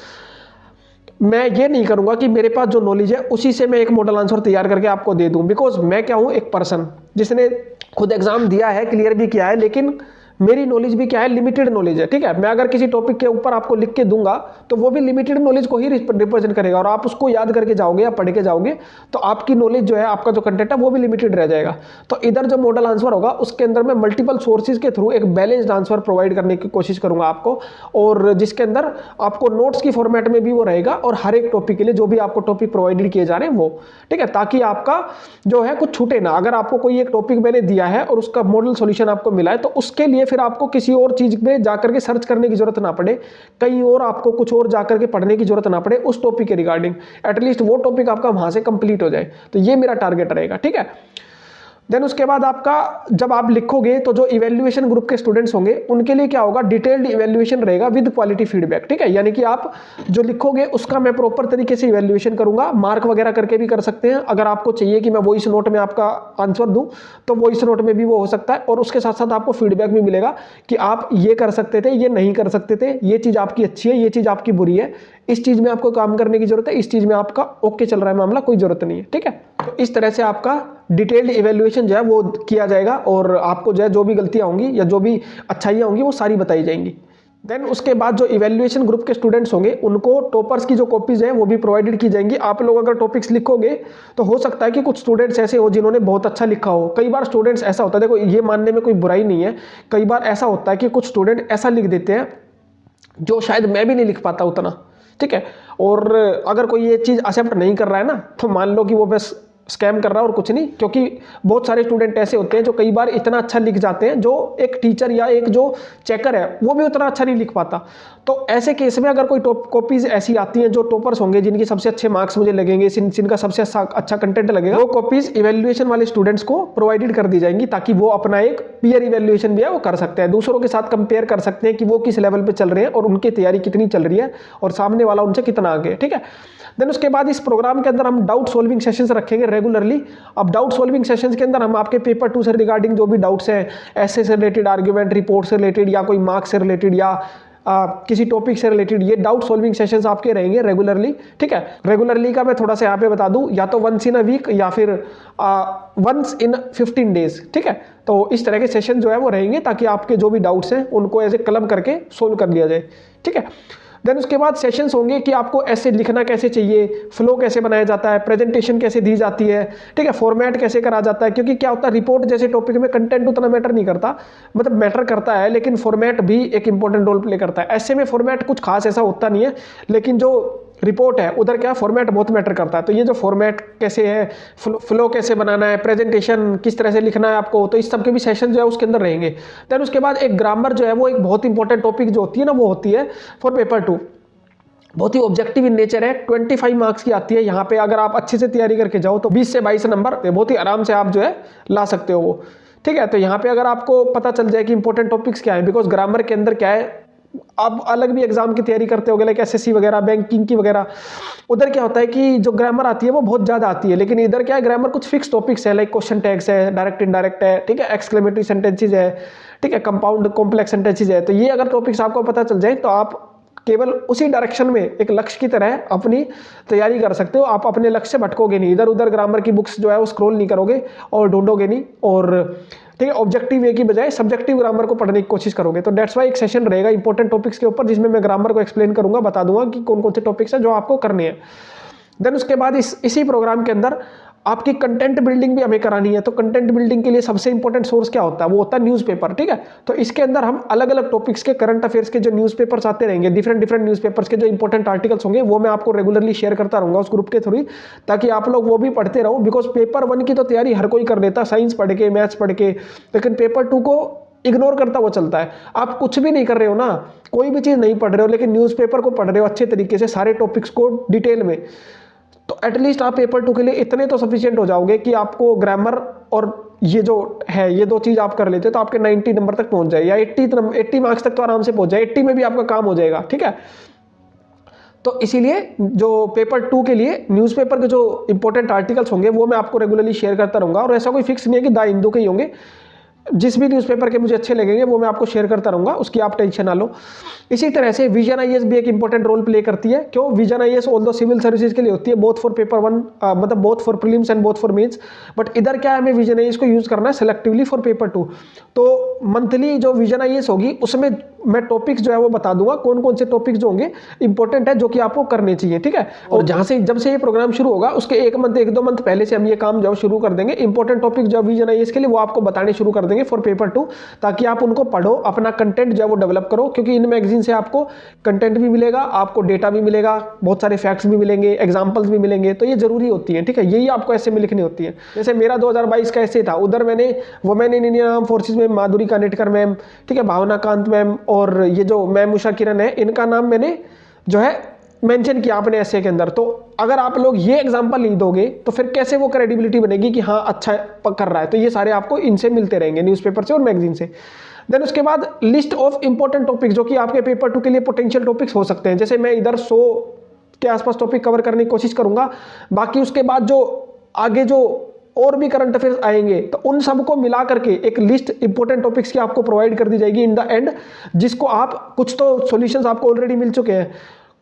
मैं ये नहीं करूंगा कि मेरे पास जो नॉलेज है उसी से मैं एक मॉडल आंसर तैयार करके आपको दे दूं, बिकॉज मैं क्या हूं, एक पर्सन जिसने खुद एग्जाम दिया है, क्लियर भी किया है, लेकिन मेरी नॉलेज भी क्या है, लिमिटेड नॉलेज है, ठीक है। मैं अगर किसी टॉपिक के ऊपर आपको लिख के दूंगा तो वो भी लिमिटेड नॉलेज को ही रिप्रेजेंट करेगा, और आप उसको याद करके जाओगे या पढ़ के जाओगे तो आपकी नॉलेज जो है, आपका जो कंटेंट है वो भी लिमिटेड रह जाएगा। तो इधर जो मॉडल आंसर होगा उसके अंदर मैं मल्टीपल सोर्सेज के थ्रू एक बैलेंस्ड आंसर प्रोवाइड करने की कोशिश करूंगा आपको, और जिसके अंदर आपको नोट्स की फॉर्मेट में भी वो रहेगा, और हर एक टॉपिक के लिए जो भी आपको टॉपिक प्रोवाइडेड किए जा रहे हैं वो, ठीक है, ताकि आपका जो है कुछ छूटे ना। अगर आपको कोई एक टॉपिक मैंने दिया है और उसका मॉडल सॉल्यूशन आपको मिला है, तो उसके लिए फिर आपको किसी और चीज में जाकर के सर्च करने की जरूरत ना पड़े, कहीं और आपको कुछ और जाकर के पढ़ने की जरूरत ना पड़े उस टॉपिक के रिगार्डिंग, एटलीस्ट वो टॉपिक आपका वहां से कंप्लीट हो जाए। तो ये मेरा टारगेट रहेगा, ठीक है। देन उसके बाद आपका जब आप लिखोगे तो जो इवैल्यूएशन ग्रुप के स्टूडेंट्स होंगे उनके लिए क्या होगा, डिटेल्ड इवैल्यूएशन रहेगा विद क्वालिटी फीडबैक, ठीक है। यानी कि आप जो लिखोगे उसका मैं प्रॉपर तरीके से इवैल्यूएशन करूंगा, मार्क वगैरह करके भी कर सकते हैं। अगर आपको चाहिए कि मैं वॉइस नोट में आपका आंसर दूं तो वॉइस नोट में भी वो हो सकता है, और उसके साथ साथ आपको फीडबैक भी मिलेगा कि आप ये कर सकते थे, ये नहीं कर सकते थे, ये चीज आपकी अच्छी है, ये चीज आपकी बुरी है, इस चीज में आपको काम करने की जरूरत है, इस चीज में आपका ओके चल रहा है मामला, कोई जरूरत नहीं है, ठीक है। तो इस तरह से आपका डिटेल्ड इवैल्यूएशन जो है वो किया जाएगा, और आपको जो है जो भी गलतियां होंगी या जो भी अच्छाइयां होंगी वो सारी बताई जाएंगी। देन उसके बाद जो इवैल्यूएशन ग्रुप के स्टूडेंट्स होंगे उनको टॉपर्स की जो कॉपीज हैं वो भी प्रोवाइडेड की जाएंगी। आप लोग अगर टॉपिक्स लिखोगे तो हो सकता है कि कुछ स्टूडेंट्स ऐसे हो जिन्होंने बहुत अच्छा लिखा हो। कई बार स्टूडेंट्स ऐसा होता है, देखो ये मानने में कोई बुराई नहीं है, कई बार ऐसा होता है कि कुछ स्टूडेंट ऐसा लिख देते हैं जो शायद मैं भी नहीं लिख पाता उतना, ठीक है। और अगर कोई ये चीज़ एक्सेप्ट नहीं कर रहा है ना, तो मान लो कि वो बस स्कैम कर रहा है और कुछ नहीं, क्योंकि बहुत सारे स्टूडेंट ऐसे होते हैं जो कई बार इतना अच्छा लिख जाते हैं जो एक टीचर या एक जो चेकर है वो भी उतना अच्छा नहीं लिख पाता। तो ऐसे केस में अगर कोई कॉपीज ऐसी आती हैं जो टॉपर्स होंगे, जिनके सबसे अच्छे मार्क्स मुझे लगेंगे, जिनका सबसे अच्छा कंटेंट लगेगा, वो कॉपीज इवैल्यूएशन वाले स्टूडेंट्स को प्रोवाइडेड कर दी जाएंगी, ताकि वो अपना एक पीयर इवैल्यूएशन भी है वो कर सकते हैं, दूसरों के साथ कंपेयर कर सकते हैं कि वो किस लेवल पे चल रहे हैं और उनकी तैयारी कितनी चल रही है और सामने वाला उनसे कितना आगे है, ठीक है। देन उसके बाद इस प्रोग्राम के अंदर हम डाउट सॉल्विंग सेशंस रखेंगे रेगुलरली। अब डाउट सॉल्विंग सेशंस के अंदर हम आपके पेपर 2 से रिगार्डिंग जो भी डाउट्स हैं, ऐसे से रिलेटेड, आर्ग्यूमेंट, रिपोर्ट से रिलेटेड, या कोई मार्क्स से रिलेटेड, या किसी टॉपिक से रिलेटेड, ये डाउट सॉल्विंग सेशंस आपके रहेंगे रेगुलरली, ठीक है। रेगुलरली का मैं थोड़ा सा यहाँ पे बता दूं, या तो वंस इन अ वीक या फिर वंस इन 15 डेज, ठीक है। तो इस तरह के सेशन जो है वो रहेंगे, ताकि आपके जो भी डाउट्स हैं उनको एज ए क्लब करके सोल्व कर लिया जाए, ठीक है। देन उसके बाद सेशंस होंगे कि आपको ऐसे लिखना कैसे चाहिए, फ्लो कैसे बनाया जाता है, प्रेजेंटेशन कैसे दी जाती है, ठीक है, फॉर्मेट कैसे करा जाता है। क्योंकि क्या होता है, रिपोर्ट जैसे टॉपिक में कंटेंट उतना मैटर नहीं करता, मतलब मैटर करता है, लेकिन फॉर्मेट भी एक इंपॉर्टेंट रोल प्ले करता है। ऐसे में फॉर्मेट कुछ खास ऐसा होता नहीं है, लेकिन जो रिपोर्ट है उधर क्या फॉर्मेट बहुत मैटर करता है। तो ये जो फॉर्मेट कैसे है, फ्लो कैसे बनाना है, प्रेजेंटेशन किस तरह से लिखना है आपको, तो इस सब के भी सेशन जो है उसके अंदर रहेंगे। देन उसके बाद एक ग्रामर जो है वो एक बहुत इंपॉर्टेंट टॉपिक जो होती है ना, वो होती है फॉर पेपर 2, बहुत ही ऑब्जेक्टिव इन नेचर है, 25 मार्क्स की आती है। यहाँ पे अगर आप अच्छे से तैयारी करके जाओ तो 20 से 22 नंबर बहुत ही आराम से आप जो है ला सकते हो वो, ठीक है। तो यहाँ पे अगर आपको पता चल जाए कि इंपॉर्टेंट टॉपिक्स क्या है, बिकॉज ग्रामर के अंदर क्या है, आप अलग भी एग्जाम की तैयारी करते होगे, लाइक एसएससी वगैरह, बैंकिंग की वगैरह, उधर क्या होता है कि जो ग्रामर आती है वो बहुत ज्यादा आती है, लेकिन इधर क्या है, ग्रामर कुछ फिक्स टॉपिक्स है, लाइक क्वेश्चन टैग्स है, डायरेक्ट इनडायरेक्ट है, ठीक है, एक्सक्लेमेटरी सेंटेंसेज है, ठीक है, कंपाउंड कॉम्प्लेक्स सेंटेंसेज है। तो ये अगर टॉपिक्स आपको पता चल जाए तो आप केवल उसी डायरेक्शन में एक लक्ष्य की तरह अपनी तैयारी कर सकते हो। आप अपने लक्ष्य से भटकोगे नहीं, इधर उधर ग्रामर की बुक्स जो है वो स्क्रॉल नहीं करोगे और ढूंढोगे नहीं, और ठीक है, ऑब्जेक्टिव वे की बजाय सब्जेक्टिव ग्रामर को पढ़ने की कोशिश करोगे। तो डेट्स वाई एक सेशन रहेगा इंपॉर्टेंट टॉपिक्स के ऊपर, जिसमें मैं ग्रामर को एक्सप्लेन करूंगा, बता दूंगा कि कौन कौन से टॉपिक्स हैं जो आपको करने हैं। देन उसके बाद इसी प्रोग्राम के अंदर आपकी कंटेंट बिल्डिंग भी हमें करानी है, तो कंटेंट बिल्डिंग के लिए सबसे इंपॉर्टेंट सोर्स क्या होता है? वो होता है न्यूज़पेपर, ठीक है। तो इसके अंदर हम अलग अलग टॉपिक्स के, करंट अफेयर्स के जो न्यूज़पेपर्स आते रहेंगे, डिफरेंट डिफरेंट न्यूज़पेपर्स के जो इंपॉर्टेंट आर्टिकल्स होंगे वो मैं आपको रेगुलरली शेयर करता रहूंगा उस ग्रुप के थ्रू, ताकि आप लोग वो भी पढ़ते रहो। बिकॉज पेपर 1 की तो तैयारी हर कोई कर लेता, साइंस पढ़ के, मैथ्स पढ़ के, लेकिन पेपर 2 को इग्नोर करता हुआ चलता है। आप कुछ भी नहीं कर रहे हो ना, कोई भी चीज़ नहीं पढ़ रहे हो, लेकिन न्यूज़पेपर को पढ़ रहे हो अच्छे तरीके से, सारे टॉपिक्स को डिटेल में, तो एटलीस्ट आप पेपर 2 के लिए इतने तो सफिशिएंट हो जाओगे कि आपको ग्रामर और ये जो है, ये 2 चीज़ आप कर लेते हो तो आपके 90 नंबर तक पहुंच जाए, या 80 मार्क्स तक तो आराम से पहुंच जाए, 80 में भी आपका काम हो जाएगा, ठीक है। तो इसीलिए जो पेपर 2 के लिए न्यूज़पेपर के जो इंपॉर्टेंट आर्टिकल्स होंगे वो मैं आपको रेगुलरली शेयर करता रहूंगा, और ऐसा कोई फिक्स नहीं है कि द हिंदू के ही होंगे, जिस भी न्यूज़पेपर के मुझे अच्छे लगेंगे वो मैं आपको शेयर करता रहूंगा, उसकी आप टेंशन ना लो। इसी तरह से विजन आईएएस भी एक इंपॉर्टेंट रोल प्ले करती है। क्यों? Vision IAS although civil services के लिए होती है, बोथ फॉर पेपर 1, मतलब both for prelims and both for mains, but इधर क्या है, हमें विजन आईएएस को यूज करना है सिलेक्टिवली फॉर पेपर 2। तो मंथली जो विजन आईएएस होगी उसमें मैं टॉपिक्स जो है वो बता दूंगा, कौन कौन से टॉपिक्स जो होंगे इंपॉर्टेंट है, जो कि आपको करने चाहिए, ठीक है। और जहां से, जब से ये प्रोग्राम शुरू होगा उसके 1 मंथ पहले से हम ये काम जो शुरू कर देंगे, इंपॉर्टेंट टॉपिक जो विजन आईएएस के लिए वो आपको बताने शुरू कर देंगे फॉर पेपर 2, ताकि आप उनको पढ़ो, अपना कंटेंट जो है वो डेवलप करो। क्योंकि इन मैगजीन से आपको कंटेंट भी मिलेगा, आपको डेटा भी मिलेगा, बहुत सारे फैक्ट्स भी मिलेंगे, एग्जांपल्स भी मिलेंगे, तो ये जरूरी होती है, ठीक है। यही आपको ऐसे में लिखनी होती है। जैसे मेरा 2022 का ऐसे था, उधर मैंने women in Indian arm forces में माधुरी कानेटकर मैम, ठीक है, भावना कांत मैम, और ये जो मैम उषा किरण है, इनका नाम मैंने जो है मेंशन किया अपने ऐसे के अंदर। तो अगर आप लोग ये एग्जांपल नहीं दोगे तो फिर कैसे वो क्रेडिबिलिटी बनेगी कि हाँ अच्छा कर रहा है? तो ये सारे आपको इनसे मिलते रहेंगे, न्यूज़पेपर से और मैगजीन से। देन उसके बाद लिस्ट ऑफ इंपॉर्टेंट टॉपिक्स जो कि आपके पेपर 2 के लिए पोटेंशियल टॉपिक्स हो सकते हैं। जैसे मैं इधर 100 के आसपास टॉपिक कवर करने की कोशिश करूंगा, बाकी उसके बाद जो आगे जो और भी करंट अफेयर्स आएंगे तो उन सबको मिला करके एक लिस्ट इंपॉर्टेंट टॉपिक्स की आपको प्रोवाइड कर दी जाएगी इन द एंड, जिसको आप, कुछ तो सॉल्यूशंस आपको ऑलरेडी मिल चुके हैं,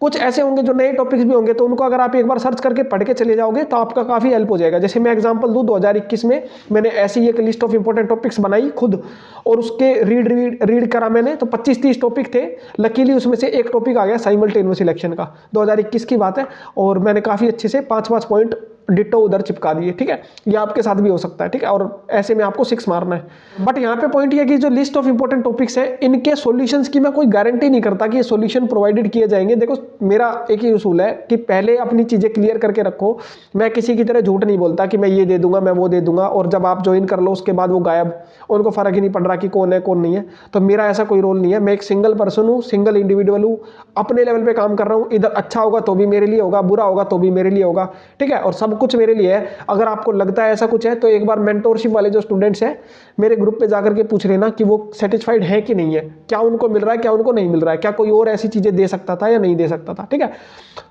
कुछ ऐसे होंगे जो नए टॉपिक्स भी होंगे, तो उनको अगर आप एक बार सर्च करके पढ़ के चले जाओगे तो आपका काफ़ी हेल्प हो जाएगा। जैसे मैं एग्जांपल दूं, 2021 में मैंने ऐसी एक लिस्ट ऑफ इंपॉर्टेंट टॉपिक्स बनाई खुद, और उसके रीड करा मैंने, तो 25-30 टॉपिक थे। लकीली उसमें से एक टॉपिक आ गया साइमल्टेनियस इलेक्शन का, 2021 की बात है, और मैंने काफ़ी अच्छे से 5-5 पॉइंट डिट्टो उधर चिपका दिए, ठीक है। ये आपके साथ भी हो सकता है, ठीक है, और ऐसे में आपको 6 मारना है। बट यहाँ पे पॉइंट ये कि जो लिस्ट ऑफ इंपॉर्टेंट टॉपिक्स है, इनके सॉल्यूशंस की मैं कोई गारंटी नहीं करता कि ये सॉल्यूशन प्रोवाइडेड किए जाएंगे। देखो मेरा एक ही उसूल है कि पहले अपनी चीज़ें क्लियर करके रखो। मैं किसी की तरह झूठ नहीं बोलता कि मैं ये दे दूंगा, मैं वो दे दूंगा, और जब आप ज्वाइन कर लो उसके बाद वो गायब, उनको फर्क ही नहीं पड़ रहा कि कौन है कौन नहीं है। तो मेरा ऐसा कोई रोल नहीं है। मैं एक सिंगल पर्सन हूँ, सिंगल इंडिविजुअल हूँ, अपने लेवल पे काम कर रहा हूँ। इधर अच्छा होगा तो भी मेरे लिए होगा, बुरा होगा तो भी मेरे लिए होगा, ठीक है, और सब कुछ मेरे लिए है। अगर आपको लगता है ऐसा कुछ है तो एक बार मेंटोरशिप वाले जो स्टूडेंट्स हैं मेरे ग्रुप पे जाकर के पूछ लेना कि वो सेटिस्फाइड है कि नहीं है, क्या उनको मिल रहा है, क्या उनको नहीं मिल रहा है, क्या कोई और ऐसी चीजें दे सकता था या नहीं दे सकता था, ठीक है।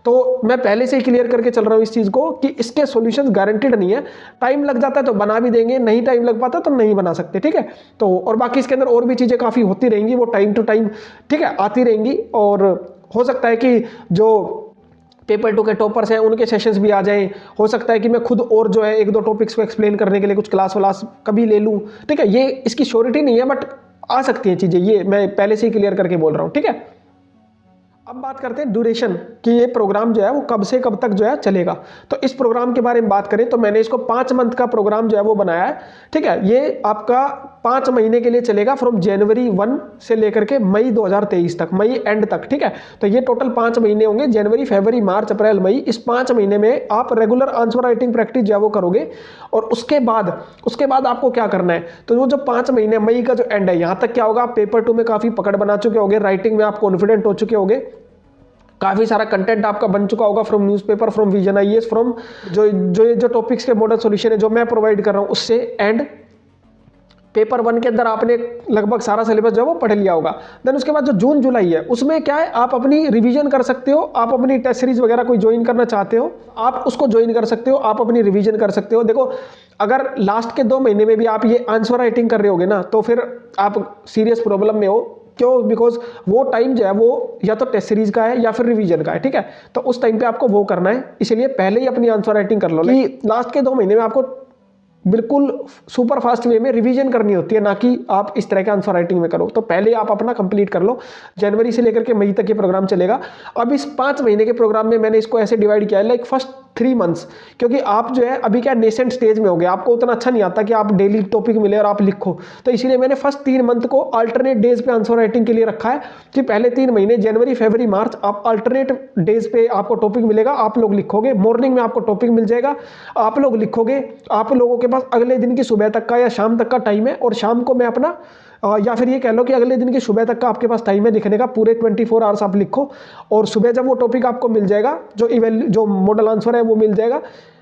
तो मैं पहले से ही क्लियर करके चल रहा हूँ इस चीज को कि इसके सॉल्यूशंस गारंटीड नहीं है। टाइम लग जाता है तो बना भी देंगे, नहीं टाइम लग पाता तो नहीं बना सकते, ठीक है। तो और बाकी इसके अंदर और भी चीजें काफी होती रहेंगी, वो टाइम टू टाइम, ठीक है, आती रहेंगी। और हो सकता है कि जो पेपर 2 के टॉपर्स हैं उनके सेशंस भी आ जाएं। हो सकता है कि मैं खुद और जो है 1-2 टॉपिक्स को एक्सप्लेन करने के लिए कुछ क्लास वालास कभी ले लूं, ठीक है। ये इसकी श्योरिटी नहीं है, बट आ सकती हैं चीज़ें, ये मैं पहले से ही क्लियर करके बोल रहा हूं, ठीक है। अब बात करते हैं ड्यूरेशन कि ये प्रोग्राम जो है वो कब से कब तक जो है चलेगा। तो इस प्रोग्राम के बारे में बात करें तो मैंने इसको 5 मंथ का प्रोग्राम जो है वो बनाया है, ठीक है। ये आपका 5 महीने के लिए चलेगा, फ्रॉम जनवरी 1 से लेकर के मई 2023 तक, मई एंड तक, ठीक है। तो ये टोटल 5 महीने होंगे, जनवरी, फरवरी, मार्च, अप्रैल, मई। इस 5 महीने में आप रेगुलर आंसर राइटिंग प्रैक्टिस जो है वो करोगे। और उसके बाद आपको क्या करना है, तो वो जो 5 महीने, मई का जो एंड है, यहाँ तक क्या होगा, आप पेपर 2 में काफी पकड़ बना चुके होगे, राइटिंग में आप कॉन्फिडेंट हो चुके होगे, काफी सारा कंटेंट आपका बन चुका होगा from newspaper, from vision IAS, from जो टॉपिक्स के मॉडल सॉल्यूशन है जो मैं प्रोवाइड कर रहा हूं उससे। एंड पेपर 1 के अंदर आपने लगभग सारा सिलेबस जो है वो पढ़ लिया होगा। देन उसके बाद जो जून जुलाई है उसमें क्या है, आप अपनी रिवीजन कर सकते हो। आप अपनी टेस्ट सीरीज वगैरह कोई ज्वाइन करना चाहते हो, आप उसको ज्वाइन कर सकते हो, आप अपनी रिवीजन कर सकते हो। देखो अगर लास्ट के 2 महीने में भी आप ये आंसर राइटिंग कर रहे होगे ना, तो फिर आप सीरियस प्रॉब्लम में हो। क्यों? बिकॉज वो टाइम जो है वो या तो टेस्ट सीरीज का है या फिर रिवीजन का है, ठीक है। तो उस टाइम पे आपको वो करना है, इसलिए पहले ही अपनी आंसर राइटिंग कर लो कि लास्ट के 2 महीने में आपको बिल्कुल सुपर फास्ट वे में रिवीजन करनी होती है, ना कि आप इस तरह के आंसर राइटिंग में करो। तो पहले आप अपना कंप्लीट कर लो। जनवरी से लेकर के मई तक ये प्रोग्राम चलेगा। अब इस 5 महीने के प्रोग्राम में मैंने इसको ऐसे डिवाइड किया है, लाइक फर्स्ट 3 मंथ्स, क्योंकि आप जो है अभी क्या नेसेंट स्टेज में हो गए, आपको उतना अच्छा नहीं आता कि आप डेली टॉपिक मिले और आप लिखो। तो इसीलिए मैंने फर्स्ट 3 मंथ को अल्टरनेट डेज पे आंसर राइटिंग के लिए रखा है कि पहले 3 महीने जनवरी फरवरी मार्च आप अल्टरनेट डेज पे आपको टॉपिक मिलेगा, आप लोग लिखोगे। मॉर्निंग में आपको टॉपिक मिल जाएगा, आप लोग लिखोगे। आप लोगों के पास अगले दिन की सुबह तक का या शाम तक का टाइम है, और शाम को मैं अपना या फिर ये कह लो कि अगले दिन की सुबह तक का आपके पास टाइम है लिखने का, पूरे 24 आवर्स आप लिखो। और सुबह जब वो टॉपिक आपको मिल जाएगा, जो मॉडल आंसर है वो मिल जाएगा,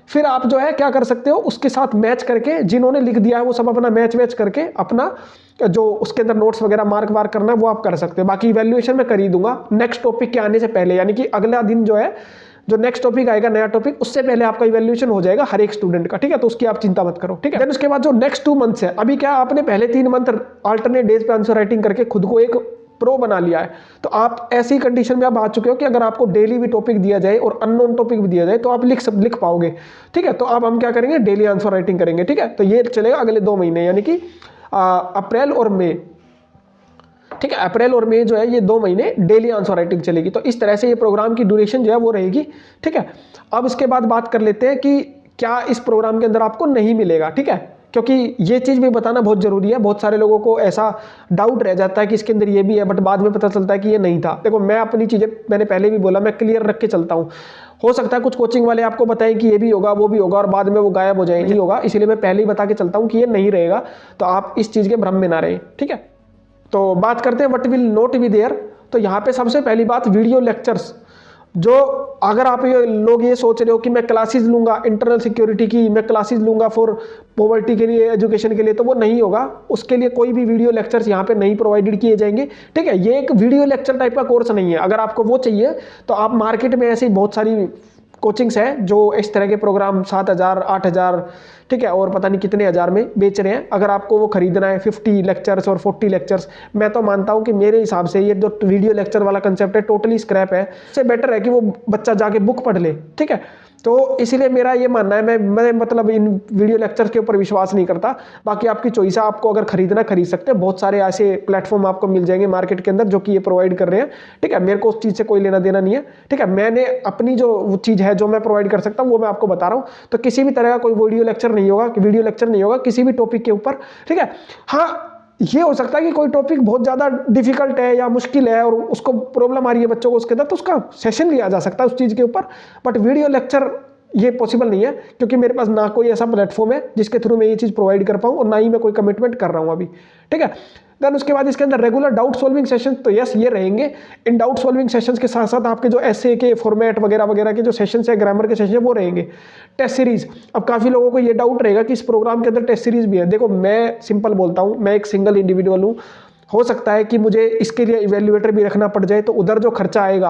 फिर आप जो है क्या कर सकते हो, उसके साथ मैच करके, जिन्होंने लिख दिया है वो सब अपना मैच करके अपना जो उसके अंदर नोट्स वगैरह मार्क करना है वो आप कर सकते हो। बाकी इवैल्यूएशन मैं कर ही दूंगा नेक्स्ट टॉपिक के आने से पहले, यानी कि अगला दिन जो है, जो नेक्स्ट टॉपिक आएगा नया टॉपिक, उससे पहले आपका इवैल्यूएशन हो जाएगा हर एक स्टूडेंट का, ठीक है। तो उसकी आप चिंता मत करो, ठीक है। देन उसके बाद जो नेक्स्ट 2 मंथ्स है, अभी क्या आपने पहले 3 मंथ अल्टरनेट डेज पे आंसर राइटिंग करके खुद को एक प्रो बना लिया है, तो आप ऐसी कंडीशन में आप आ चुके हो कि अगर आपको डेली भी टॉपिक दिया जाए और अननोन टॉपिक भी दिया जाए तो आप लिख पाओगे, ठीक है। तो अब हम क्या करेंगे, डेली आंसर राइटिंग करेंगे, ठीक है। तो ये चलेगा अगले 2 महीने, यानी कि अप्रैल और मई, ठीक है। अप्रैल और मई जो है ये 2 महीने डेली आंसर राइटिंग चलेगी। तो इस तरह से ये प्रोग्राम की ड्यूरेशन जो है वो रहेगी, ठीक है। अब इसके बाद बात कर लेते हैं कि क्या इस प्रोग्राम के अंदर आपको नहीं मिलेगा, ठीक है, क्योंकि ये चीज़ भी बताना बहुत ज़रूरी है। बहुत सारे लोगों को ऐसा डाउट रह जाता है कि इसके अंदर ये भी है, बट बाद में पता चलता है कि ये नहीं था। देखो, मैं अपनी चीज़ें मैंने पहले भी बोला, मैं क्लियर रख के चलता हूँ। हो सकता है कुछ कोचिंग वाले आपको बताएं कि ये भी होगा वो भी होगा और बाद में वो गायब हो जाएंगे, नहीं होगा। इसीलिए मैं पहले ही बता के चलता हूँ कि ये नहीं रहेगा, तो आप इस चीज़ के भ्रम में ना रहें, ठीक है। तो बात करते हैं what will not be there. तो यहाँ पे सबसे पहली बात, वीडियो लेक्चर्स। जो अगर आप लोग ये सोच रहे हो कि मैं क्लासेस लूँगा इंटरनल सिक्योरिटी की, मैं क्लासेस लूँगा फॉर पॉवर्टी के लिए, एजुकेशन के लिए, तो वो नहीं होगा। उसके लिए कोई भी वीडियो लेक्चर्स यहाँ पे नहीं प्रोवाइडेड किए जाएंगे, ठीक है। ये एक वीडियो लेक्चर टाइप का कोर्स नहीं है। अगर आपको वो चाहिए तो आप मार्केट में ऐसी बहुत सारी कोचिंग्स हैं जो इस तरह के प्रोग्राम 7,000 8,000, ठीक है, और पता नहीं कितने हज़ार में बेच रहे हैं। अगर आपको वो खरीदना है 50 लेक्चर्स और 40 लेक्चर्स, मैं तो मानता हूं कि मेरे हिसाब से ये जो वीडियो लेक्चर वाला कंसेप्ट है टोटली स्क्रैप है। इससे बेटर है कि वो बच्चा जाके बुक पढ़ ले, ठीक है। तो इसीलिए मेरा ये मानना है, मैं मतलब इन वीडियो लेक्चर्स के ऊपर विश्वास नहीं करता। बाकी आपकी चॉइस है, आपको अगर खरीदना खरीद सकते हैं। बहुत सारे ऐसे प्लेटफॉर्म आपको मिल जाएंगे मार्केट के अंदर जो कि ये प्रोवाइड कर रहे हैं, ठीक है। मेरे को उस चीज़ से कोई लेना देना नहीं है, ठीक है। मैंने अपनी जो चीज़ है जो मैं प्रोवाइड कर सकता हूँ वो मैं आपको बता रहा हूँ। तो किसी भी तरह का कोई वीडियो लेक्चर नहीं होगा किसी भी टॉपिक के ऊपर, ठीक है। हाँ, ये हो सकता है कि कोई टॉपिक बहुत ज़्यादा डिफिकल्ट है या मुश्किल है और उसको प्रॉब्लम आ रही है बच्चों को उसके अंदर, तो उसका सेशन लिया जा सकता है उस चीज़ के ऊपर। बट वीडियो लेक्चर ये पॉसिबल नहीं है, क्योंकि मेरे पास ना कोई ऐसा प्लेटफॉर्म है जिसके थ्रू मैं ये चीज़ प्रोवाइड कर पाऊँ, और ना ही मैं कोई कमिटमेंट कर रहा हूँ अभी, ठीक है। देन उसके बाद इसके अंदर रेगुलर डाउट सॉल्विंग सेशन, तो यस ये रहेंगे। इन डाउट सॉल्विंग सेशंस के साथ साथ आपके जो एसए के फॉर्मेट वगैरह के जो सेशंस है, ग्रामर के सेशन है, वो रहेंगे। टेस्ट सीरीज, अब काफ़ी लोगों को ये डाउट रहेगा कि इस प्रोग्राम के अंदर टेस्ट सीरीज भी है। देखो, मैं सिंपल बोलता हूँ, मैं एक सिंगल इंडिविजुअल हूँ। हो सकता है कि मुझे इसके लिए इवैल्यूएटर भी रखना पड़ जाए, तो उधर जो खर्चा आएगा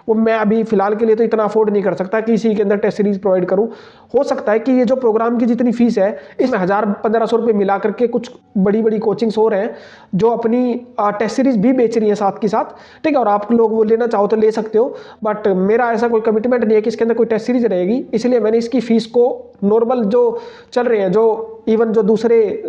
वो मैं अभी फिलहाल के लिए तो इतना अफोर्ड नहीं कर सकता कि इसी के अंदर टेस्ट सीरीज प्रोवाइड करूं। हो सकता है कि ये जो प्रोग्राम की जितनी फीस है इसमें 1000-1500 रुपये मिला करके कुछ बड़ी बड़ी कोचिंग्स हो रहे हैं जो अपनी टेस्ट सीरीज भी बेच रही है साथ के साथ, ठीक है। और आप लोग वो लेना चाहो तो ले सकते हो, बट मेरा ऐसा कोई कमिटमेंट नहीं है कि इसके अंदर कोई टेस्ट सीरीज रहेगी। इसलिए मैंने इसकी फीस को नॉर्मल जो चल रहे हैं, जो इवन जो दूसरे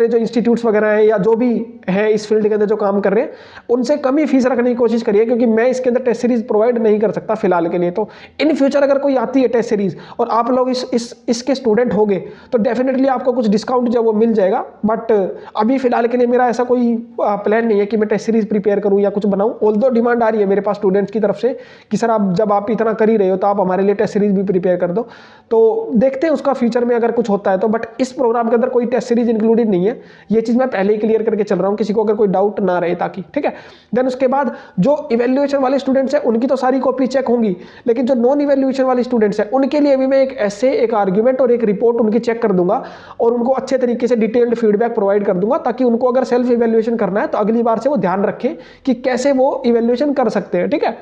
जो इंस्टीट्यूट्स वगैरह हैं या जो भी है इस फील्ड के अंदर जो काम कर रहे हैं, उनसे कम ही फीस रखने की कोशिश करिए, क्योंकि मैं इसके अंदर टेस्ट सीरीज प्रोवाइड नहीं कर सकता फिलहाल के लिए। तो इन फ्यूचर अगर कोई आती है टेस्ट सीरीज और आप लोग इसके स्टूडेंट होंगे तो डेफिनेटली आपको कुछ डिस्काउंट जो वो मिल जाएगा। बट अभी फिलहाल के लिए मेरा ऐसा कोई प्लान नहीं है कि मैं टेस्ट सीरीज प्रिपेयर करूँ या कुछ बनाऊँ। ऑल्दो डिमांड आ रही है मेरे पास स्टूडेंट्स की तरफ से कि सर आप इतना कर ही रहे हो तो आप हमारे लिए टेस्ट सीरीज भी प्रिपेयर कर दो। तो देखते हैं उसका फ्यूचर में अगर कुछ होता है तो। बट इस प्रोग्राम के अंदर कोई टेस्ट सीरीज इंक्लूडेड नहीं है, ये चीज मैं पहले ही क्लियर करके चल रहा हूं, किसी को अगर कोई डाउट ना रहे ताकि, ठीक है। देन उसके बाद जो इवैल्यूएशन वाले स्टूडेंट्स हैं उनकी तो सारी कॉपी चेक होंगी, लेकिन जो नॉन इवैल्यूएशन वाले स्टूडेंट्स हैं उनके लिए भी मैं एक ऐसे एक आर्ग्यूमेंट और एक रिपोर्ट उनकी चेक कर दूंगा और उनको अच्छे तरीके से डिटेल्ड फीडबैक प्रोवाइड कर दूंगा, ताकि उनको अगर सेल्फ इवैल्यूएशन करना है तो अगली बार से वो ध्यान रखें कि कैसे वो इवैल्यूएशन कर सकते हैं, ठीक है।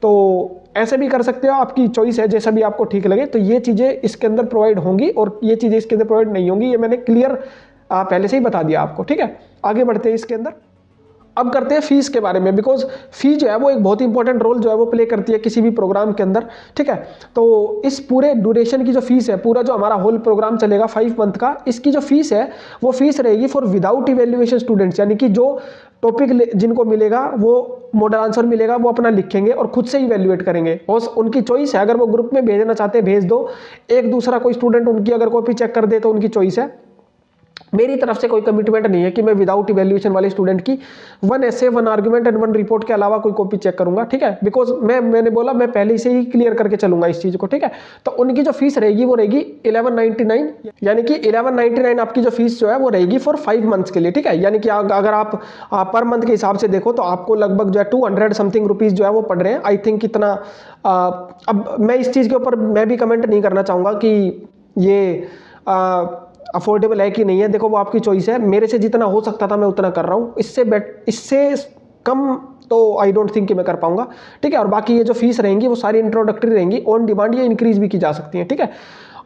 तो ऐसे भी कर सकते हो, आपकी चॉइस है, जैसा भी आपको ठीक लगे। तो ये चीज़ें इसके अंदर प्रोवाइड होंगी और ये चीज़ें इसके अंदर प्रोवाइड नहीं होंगी, ये मैंने क्लियर पहले से ही बता दिया आपको, ठीक है। आगे बढ़ते हैं इसके अंदर। अब करते हैं फीस के बारे में, बिकॉज फी जो है वो एक बहुत इंपॉर्टेंट रोल जो है वो प्ले करती है किसी भी प्रोग्राम के अंदर, ठीक है। तो इस पूरे ड्यूरेशन की जो फीस है, पूरा जो हमारा होल प्रोग्राम चलेगा 5 मंथ का, इसकी जो फीस है वो फीस रहेगी फॉर विदाउट इवैल्यूएशन स्टूडेंट्स, यानी कि जो टॉपिक जिनको मिलेगा वो मॉडल आंसर मिलेगा वो अपना लिखेंगे और खुद से इवैल्यूएट करेंगे, और उनकी चॉइस है, अगर वो ग्रुप में भेजना चाहते हैं भेज दो, एक दूसरा कोई स्टूडेंट उनकी अगर कॉपी चेक कर दे तो उनकी चॉइस है। मेरी तरफ से कोई कमिटमेंट नहीं है कि मैं विदाउट इवैल्यूएशन वाले स्टूडेंट की 1 essay 1 आर्गुमेंट एंड 1 रिपोर्ट के अलावा कोई कॉपी चेक करूंगा, ठीक है, बिकॉज मैंने बोला मैं पहले से ही क्लियर करके चलूंगा इस चीज को, ठीक है। तो उनकी जो फीस रहेगी वो रहेगी 1199, यानी कि 1199 आपकी जो फीस जो है वो रहेगी फॉर 5 मंथ्स के लिए, ठीक है। यानी कि अगर आप पर मंथ के हिसाब से देखो तो आपको लगभग जो है 200 समथिंग रुपीज जो है वो पड़ रहे हैं, आई थिंक कितना। अब मैं इस चीज के ऊपर मैं भी कमेंट नहीं करना चाहूंगा कि ये अफोर्डेबल है कि नहीं है, देखो वो आपकी चॉइस है। मेरे से जितना हो सकता था मैं उतना कर रहा हूँ, इससे कम तो आई डोंट थिंक कि मैं कर पाऊंगा, ठीक है। और बाकी ये जो फीस रहेंगी वो सारी इंट्रोडक्टरी रहेंगी, ऑन डिमांड ये इंक्रीज भी की जा सकती है, ठीक है।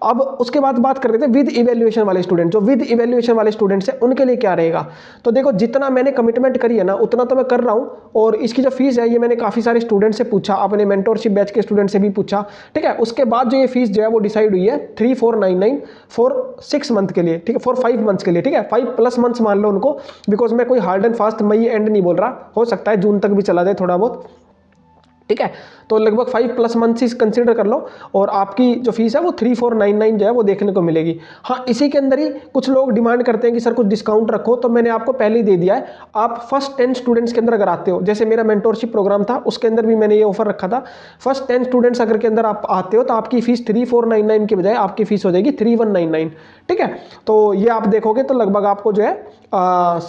अब उसके बाद बात कर रहे थे विद इवैल्यूएशन वाले स्टूडेंट, जो विद इवैल्यूएशन वाले स्टूडेंट्स हैं उनके लिए क्या रहेगा। तो देखो जितना मैंने कमिटमेंट करी है ना उतना तो मैं कर रहा हूँ, और इसकी जो फीस है ये मैंने काफ़ी सारे स्टूडेंट से पूछा, अपने मेंटोरशिप बैच के स्टूडेंट से भी पूछा, ठीक है। उसके बाद जो ये फीस जो है वो डिसाइड हुई है 3499 फॉर 6 मंथ के लिए, ठीक है, फॉर 5 मंथ्स के लिए, ठीक है, 5+ मंथ्स मान लो उनको, बिकॉज मैं कोई hard and fast may and नहीं बोल रहा, हो सकता है जून तक भी चला जाए थोड़ा बहुत, ठीक है। तो लगभग 5+ मंथ्स ही कंसीडर कर लो, और आपकी जो फीस है वो 3499 जो है वो देखने को मिलेगी। हाँ, इसी के अंदर ही कुछ लोग डिमांड करते हैं कि सर कुछ डिस्काउंट रखो, तो मैंने आपको पहले ही दे दिया है। आप फर्स्ट 10 स्टूडेंट्स के अंदर अगर आते हो, जैसे मेरा मेंटोरशिप प्रोग्राम था उसके अंदर भी मैंने ये ऑफर रखा था, फर्स्ट 10 स्टूडेंट्स अगर के अंदर आप आते हो तो आपकी फीस 3499 की बजाय आपकी फीस हो जाएगी 3199, ठीक है। तो ये आप देखोगे तो लगभग आपको जो है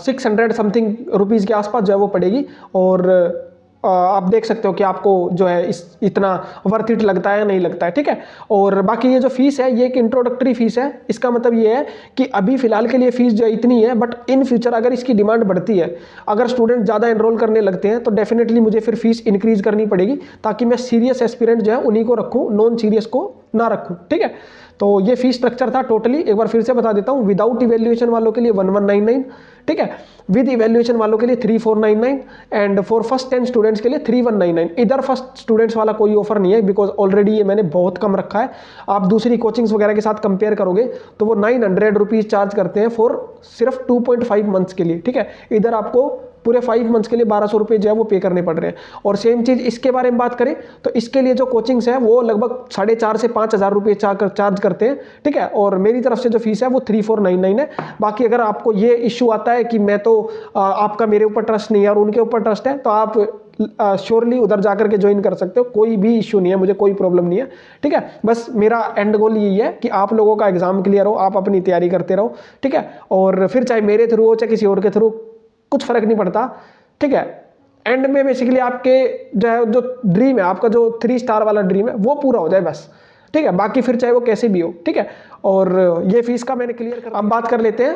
600 समथिंग रुपीज़ के आसपास जो है वो पड़ेगी, और आप देख सकते हो कि आपको जो है इतना वर्थ इट लगता है या नहीं लगता है, ठीक है। और बाकी ये जो फीस है ये एक इंट्रोडक्टरी फीस है, इसका मतलब ये है कि अभी फिलहाल के लिए फीस जो है इतनी है, बट इन फ्यूचर अगर इसकी डिमांड बढ़ती है, अगर स्टूडेंट ज़्यादा एनरोल करने लगते हैं तो डेफिनेटली मुझे फिर फीस इंक्रीज करनी पड़ेगी, ताकि मैं सीरियस एस्पिरेंट जो है उन्हीं को रखूँ, नॉन सीरियस को ना रखूँ, ठीक है। तो ये फीस स्ट्रक्चर था टोटली, एक बार फिर से बता देता हूँ। विदाउट इवैल्यूएशन वालों के लिए 1199, ठीक है, विद इवैल्यूएशन वालों के लिए 3499, एंड फॉर फर्स्ट 10 स्टूडेंट्स के लिए 3199। इधर फर्स्ट स्टूडेंट्स वाला कोई ऑफर नहीं है, बिकॉज ऑलरेडी ये मैंने बहुत कम रखा है। आप दूसरी कोचिंग्स वगैरह के साथ कंपेयर करोगे तो वो 900 रुपीज़ चार्ज करते हैं फॉर सिर्फ 2.5 मंथ्स के लिए, ठीक है। इधर आपको पूरे 5 मंथ्स के लिए 1200 रुपये जो है वो पे करने पड़ रहे हैं। और सेम चीज़ इसके बारे में बात करें तो इसके लिए जो कोचिंग्स है वो लगभग 4,500 से 5,000 रुपये चार्ज करते हैं, ठीक है। और मेरी तरफ से जो फीस है वो 3499 है। बाकी अगर आपको ये इश्यू आता है कि मैं तो आपका मेरे ऊपर ट्रस्ट नहीं है और उनके ऊपर ट्रस्ट है, तो आप श्योरली उधर जाकर के ज्वाइन कर सकते हो, कोई भी इश्यू नहीं है, मुझे कोई प्रॉब्लम नहीं है, ठीक है। बस मेरा एंड गोल यही है कि आप लोगों का एग्जाम क्लियर हो, आप अपनी तैयारी करते रहो, ठीक है। और फिर चाहे मेरे थ्रू हो चाहे किसी और के थ्रू, कुछ फर्क नहीं पड़ता, ठीक है। एंड में बेसिकली आपके जो ड्रीम है, आपका जो 3 स्टार वाला ड्रीम है वो पूरा हो जाए बस, ठीक है। बाकी फिर चाहे वो कैसे भी हो, ठीक है। और ये फीस का मैंने क्लियर कर, अब बात कर लेते हैं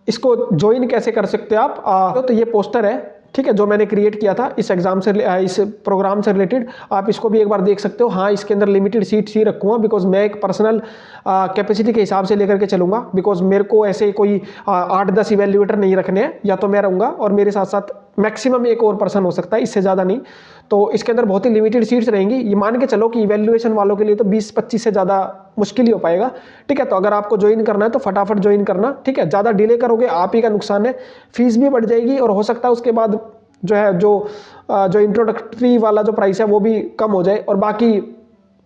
इसको ज्वाइन कैसे कर सकते हो आप। तो ये पोस्टर है, ठीक है, जो मैंने क्रिएट किया था इस एग्जाम से, इस प्रोग्राम से रिलेटेड, आप इसको भी एक बार देख सकते हो। हाँ, इसके अंदर लिमिटेड सीट्स ही रखूँगा, बिकॉज मैं एक पर्सनल कैपेसिटी के हिसाब से लेकर के चलूँगा, बिकॉज मेरे को ऐसे कोई 8-10 इवैल्यूएटर नहीं रखने हैं, या तो मैं रहूँगा और मेरे साथ साथ मैक्सिमम एक और पर्सन हो सकता है, इससे ज़्यादा नहीं। तो इसके अंदर बहुत ही लिमिटेड सीट्स रहेंगी। ये मान के चलो कि इवैल्यूएशन वालों के लिए तो 20-25 से ज़्यादा मुश्किल ही हो पाएगा, ठीक है। तो अगर आपको ज्वाइन करना है तो फटाफट ज्वाइन करना, ठीक है। ज़्यादा डिले करोगे आप ही का नुकसान है, फीस भी बढ़ जाएगी, और हो सकता है उसके बाद जो है जो इंट्रोडक्टरी वाला जो प्राइस है वो भी कम हो जाए, और बाकी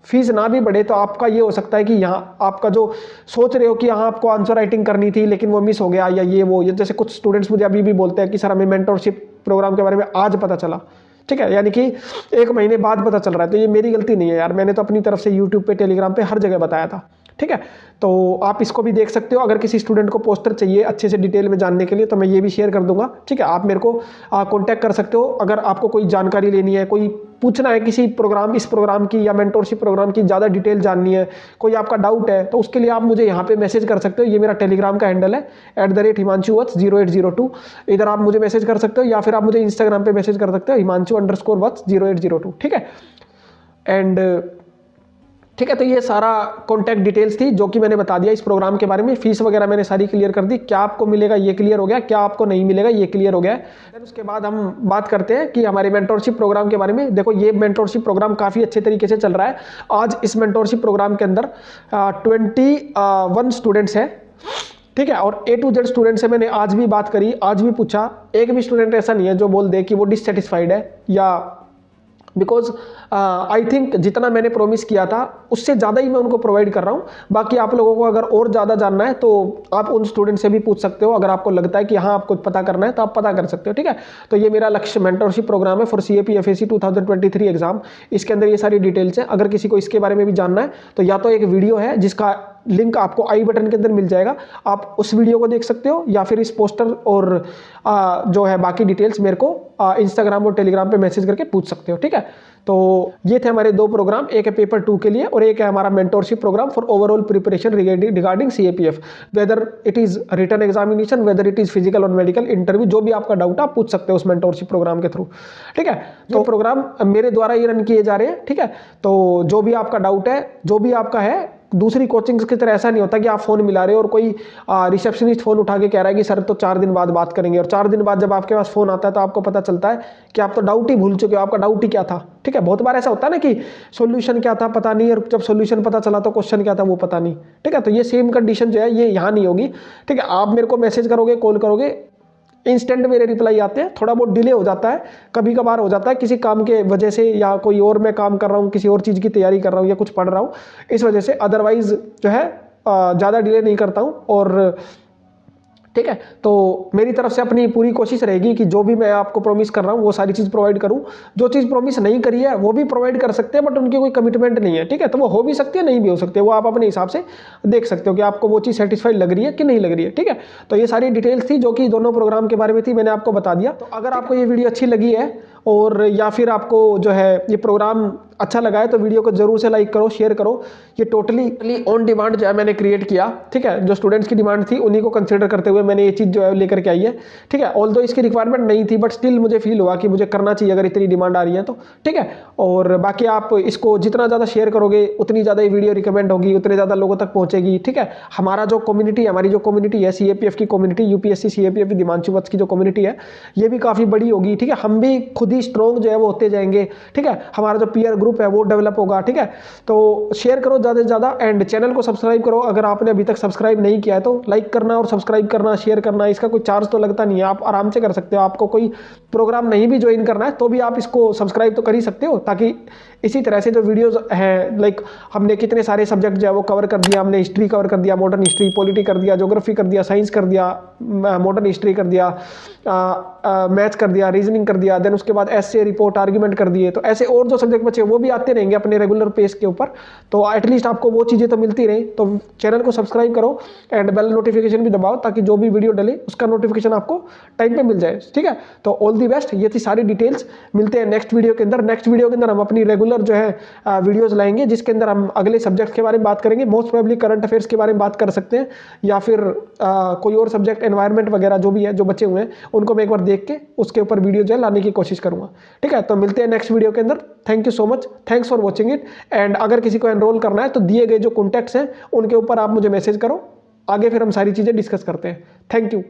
फीस ना भी बढ़े तो आपका ये हो सकता है कि यहाँ आपका जो सोच रहे हो कि यहाँ आपको आंसर राइटिंग करनी थी लेकिन वो मिस हो गया, या ये जैसे कुछ स्टूडेंट्स मुझे अभी भी बोलते हैं कि सर हमें मेंटोरशिप प्रोग्राम के बारे में आज पता चला, ठीक है, यानी कि 1 महीने बाद पता चल रहा है। तो ये मेरी गलती नहीं है यार, मैंने तो अपनी तरफ से यूट्यूब पे, टेलीग्राम पे हर जगह बताया था, ठीक है। तो आप इसको भी देख सकते हो। अगर किसी स्टूडेंट को पोस्टर चाहिए अच्छे से डिटेल में जानने के लिए तो मैं ये भी शेयर कर दूंगा, ठीक है। आप मेरे को कांटेक्ट कर सकते हो अगर आपको कोई जानकारी लेनी है, कोई पूछना है किसी प्रोग्राम, इस प्रोग्राम की या मेंटोरशिप प्रोग्राम की ज़्यादा डिटेल जाननी है, कोई आपका डाउट है, तो उसके लिए आप मुझे यहाँ पे मैसेज कर सकते हो। ये मेरा टेलीग्राम का हैंडल है @himanshuVats0802। इधर आप मुझे मैसेज कर सकते हो, या फिर आप मुझे इंस्टाग्राम पे मैसेज कर सकते हो himanshu_vats0802, ठीक है। एंड ठीक है, तो ये सारा कॉन्टैक्ट डिटेल्स थी जो कि मैंने बता दिया इस प्रोग्राम के बारे में। फीस वगैरह मैंने सारी क्लियर कर दी, क्या आपको मिलेगा ये क्लियर हो गया, क्या आपको नहीं मिलेगा ये क्लियर हो गया। फिर उसके बाद हम बात करते हैं कि हमारे मेंटोरशिप प्रोग्राम के बारे में। देखो, ये मेंटोरशिप प्रोग्राम काफ़ी अच्छे तरीके से चल रहा है। आज इस मेंटोरशिप प्रोग्राम के अंदर 21 स्टूडेंट्स हैं, ठीक है। और A to Z स्टूडेंट से मैंने आज भी बात करी, आज भी पूछा, एक भी स्टूडेंट ऐसा नहीं है जो बोल दे कि वो डिससेटिस्फाइड है, या बिकॉज आई थिंक जितना मैंने प्रॉमिस किया था उससे ज़्यादा ही मैं उनको प्रोवाइड कर रहा हूँ। बाकी आप लोगों को अगर और ज़्यादा जानना है तो आप उन स्टूडेंट से भी पूछ सकते हो, अगर आपको लगता है कि हाँ आपको पता करना है तो आप पता कर सकते हो, ठीक है। तो ये मेरा लक्ष्य मेंटरशिप प्रोग्राम है फॉर CAP FAC 2023 एग्जाम। इसके अंदर ये सारी डिटेल्स हैं। अगर किसी को इसके बारे में भी जानना है तो या तो एक वीडियो है जिसका लिंक आपको आई बटन के अंदर मिल जाएगा, आप उस वीडियो को देख सकते हो, या फिर इस पोस्टर और जो है बाकी डिटेल्स मेरे को इंस्टाग्राम और टेलीग्राम पे मैसेज करके पूछ सकते हो, ठीक है। तो ये थे हमारे दो प्रोग्राम, एक है पेपर 2 के लिए और एक है हमारा mentorship program for overall preparation regarding CAPF, whether it is written examination, whether it is physical और मेडिकल इंटरव्यू, जो भी आपका डाउट आप पूछ सकते हो उस मेंटोरशिप प्रोग्राम के थ्रू, ठीक है। तो प्रोग्राम मेरे द्वारा ही रन किए जा रहे हैं, ठीक है। तो जो भी आपका डाउट है, जो भी आपका है, दूसरी कोचिंग्स की तरह ऐसा नहीं होता कि आप फोन मिला रहे हो और कोई रिसेप्शनिस्ट फोन उठा के कह रहा है कि सर तो 4 दिन बाद बात करेंगे, और 4 दिन बाद जब आपके पास फोन आता है तो आपको पता चलता है कि आप तो डाउट ही भूल चुके हो, आपका डाउट ही क्या था, ठीक है। बहुत बार ऐसा होता है ना कि सॉल्यूशन क्या था पता नहीं, और जब सॉल्यूशन पता चला तो क्वेश्चन क्या था वो पता नहीं, ठीक है। तो ये सेम कंडीशन जो है ये यहाँ नहीं होगी, ठीक है। आप मेरे को मैसेज करोगे, कॉल करोगे, इंस्टेंट मेरे रिप्लाई आते हैं, थोड़ा बहुत डिले हो जाता है, कभी कभार हो जाता है किसी काम के वजह से, या कोई और मैं काम कर रहा हूँ, किसी और चीज़ की तैयारी कर रहा हूँ या कुछ पढ़ रहा हूँ, इस वजह से। अदरवाइज जो है ज़्यादा डिले नहीं करता हूँ, और ठीक है। तो मेरी तरफ से अपनी पूरी कोशिश रहेगी कि जो भी मैं आपको प्रॉमिस कर रहा हूँ वो सारी चीज़ प्रोवाइड करूँ। जो चीज़ प्रॉमिस नहीं करी है वो भी प्रोवाइड कर सकते हैं, बट उनकी कोई कमिटमेंट नहीं है, ठीक है। तो वो हो भी सकती है, नहीं भी हो सकती है, वो आप अपने हिसाब से देख सकते हो कि आपको वो चीज़ सेटिस्फाइड लग रही है कि नहीं लग रही है, ठीक है। तो ये सारी डिटेल्स थी जो कि दोनों प्रोग्राम के बारे में थी, मैंने आपको बता दिया। तो अगर आपको ये वीडियो अच्छी लगी है और या फिर आपको जो है ये प्रोग्राम अच्छा लगा है तो वीडियो को जरूर से लाइक करो, शेयर करो। ये टोटली ऑन डिमांड जो है मैंने क्रिएट किया, ठीक है। जो स्टूडेंट्स की डिमांड थी उन्हीं को कंसीडर करते हुए मैंने ये चीज़ जो है लेकर के आई है, ठीक है। ऑल्दो इसकी रिक्वायरमेंट नहीं थी, बट स्टिल मुझे फील हुआ कि मुझे करना चाहिए अगर इतनी डिमांड आ रही है तो, ठीक है। और बाकी आप इसको जितना ज़्यादा शेयर करोगे उतनी ज़्यादा ये वीडियो रिकमेंड होगी, उतने ज़्यादा लोगों तक पहुँचेगी, ठीक है। हमारा जो कम्युनिटी है, हमारी जो कम्युनिटी है CAPF की कम्युनिटी, UPSC CAPF हिमांशु वत्स की जो कम्युनिटी है ये भी काफ़ी बड़ी होगी, ठीक है। हम भी खुद ही स्ट्रॉन्ग जो है वो होते जाएंगे, ठीक है। हमारा जो पीयर ग्रुप है वो डेवलप होगा, ठीक है। तो शेयर करो ज़्यादा से ज़्यादा, एंड चैनल को सब्सक्राइब करो। अगर आपने अभी तक सब्सक्राइब नहीं किया है तो लाइक करना और सब्सक्राइब करना, शेयर करना, इसका कोई चार्ज तो लगता नहीं है, आप आराम से कर सकते हो। आपको कोई प्रोग्राम नहीं भी ज्वाइन करना है तो भी आप इसको सब्सक्राइब तो कर ही सकते हो, ताकि इसी तरह से जो वीडियोस हैं, लाइक हमने कितने सारे सब्जेक्ट जो है वो कवर कर दिया, हमने हिस्ट्री कवर कर दिया, मॉडर्न हिस्ट्री, पॉलिटी कर दिया, ज्योग्राफी कर दिया, साइंस कर दिया, मॉडर्न हिस्ट्री कर दिया, मैथ्स कर दिया, रीजनिंग कर दिया, देन उसके बाद ऐसे रिपोर्ट आर्ग्यूमेंट कर दिए। तो ऐसे और जो सब्जेक्ट बचे वो भी आते रहेंगे अपने रेगुलर पेस के ऊपर, तो एटलीस्ट आपको वो चीज़ें तो मिलती रहे। तो चैनल को सब्सक्राइब करो एंड बेल नोटिफिकेशन भी दबाओ, ताकि जो भी वीडियो डले उसका नोटिफिकेशन आपको टाइम पे मिल जाए, ठीक है। तो ऑल दी बेस्ट, ये थी सारी डिटेल्स। मिलते हैं नेक्स्ट वीडियो के अंदर। नेक्स्ट वीडियो के अंदर हम अपनी रेगुलर जो है वीडियोस लाएंगे, जिसके अंदर हम अगले सब्जेक्ट के बारे में बात करेंगे। मोस्ट प्रोबेबली करंट अफेयर्स के बारे में बात कर सकते हैं, या फिर कोई और सब्जेक्ट, एनवायरनमेंट वगैरह जो भी है, जो बचे हुए हैं उनको मैं एक बार देख के उसके ऊपर वीडियो जो है लाने की कोशिश करूंगा, ठीक है। तो मिलते हैं नेक्स्ट वीडियो के अंदर। Thank you so much, thanks for watching it. And अगर किसी को एनरोल करना है तो दिए गए जो कॉन्टैक्ट्स हैं उनके ऊपर आप मुझे मैसेज करो, आगे फिर हम सारी चीज़ें डिस्कस करते हैं। Thank you.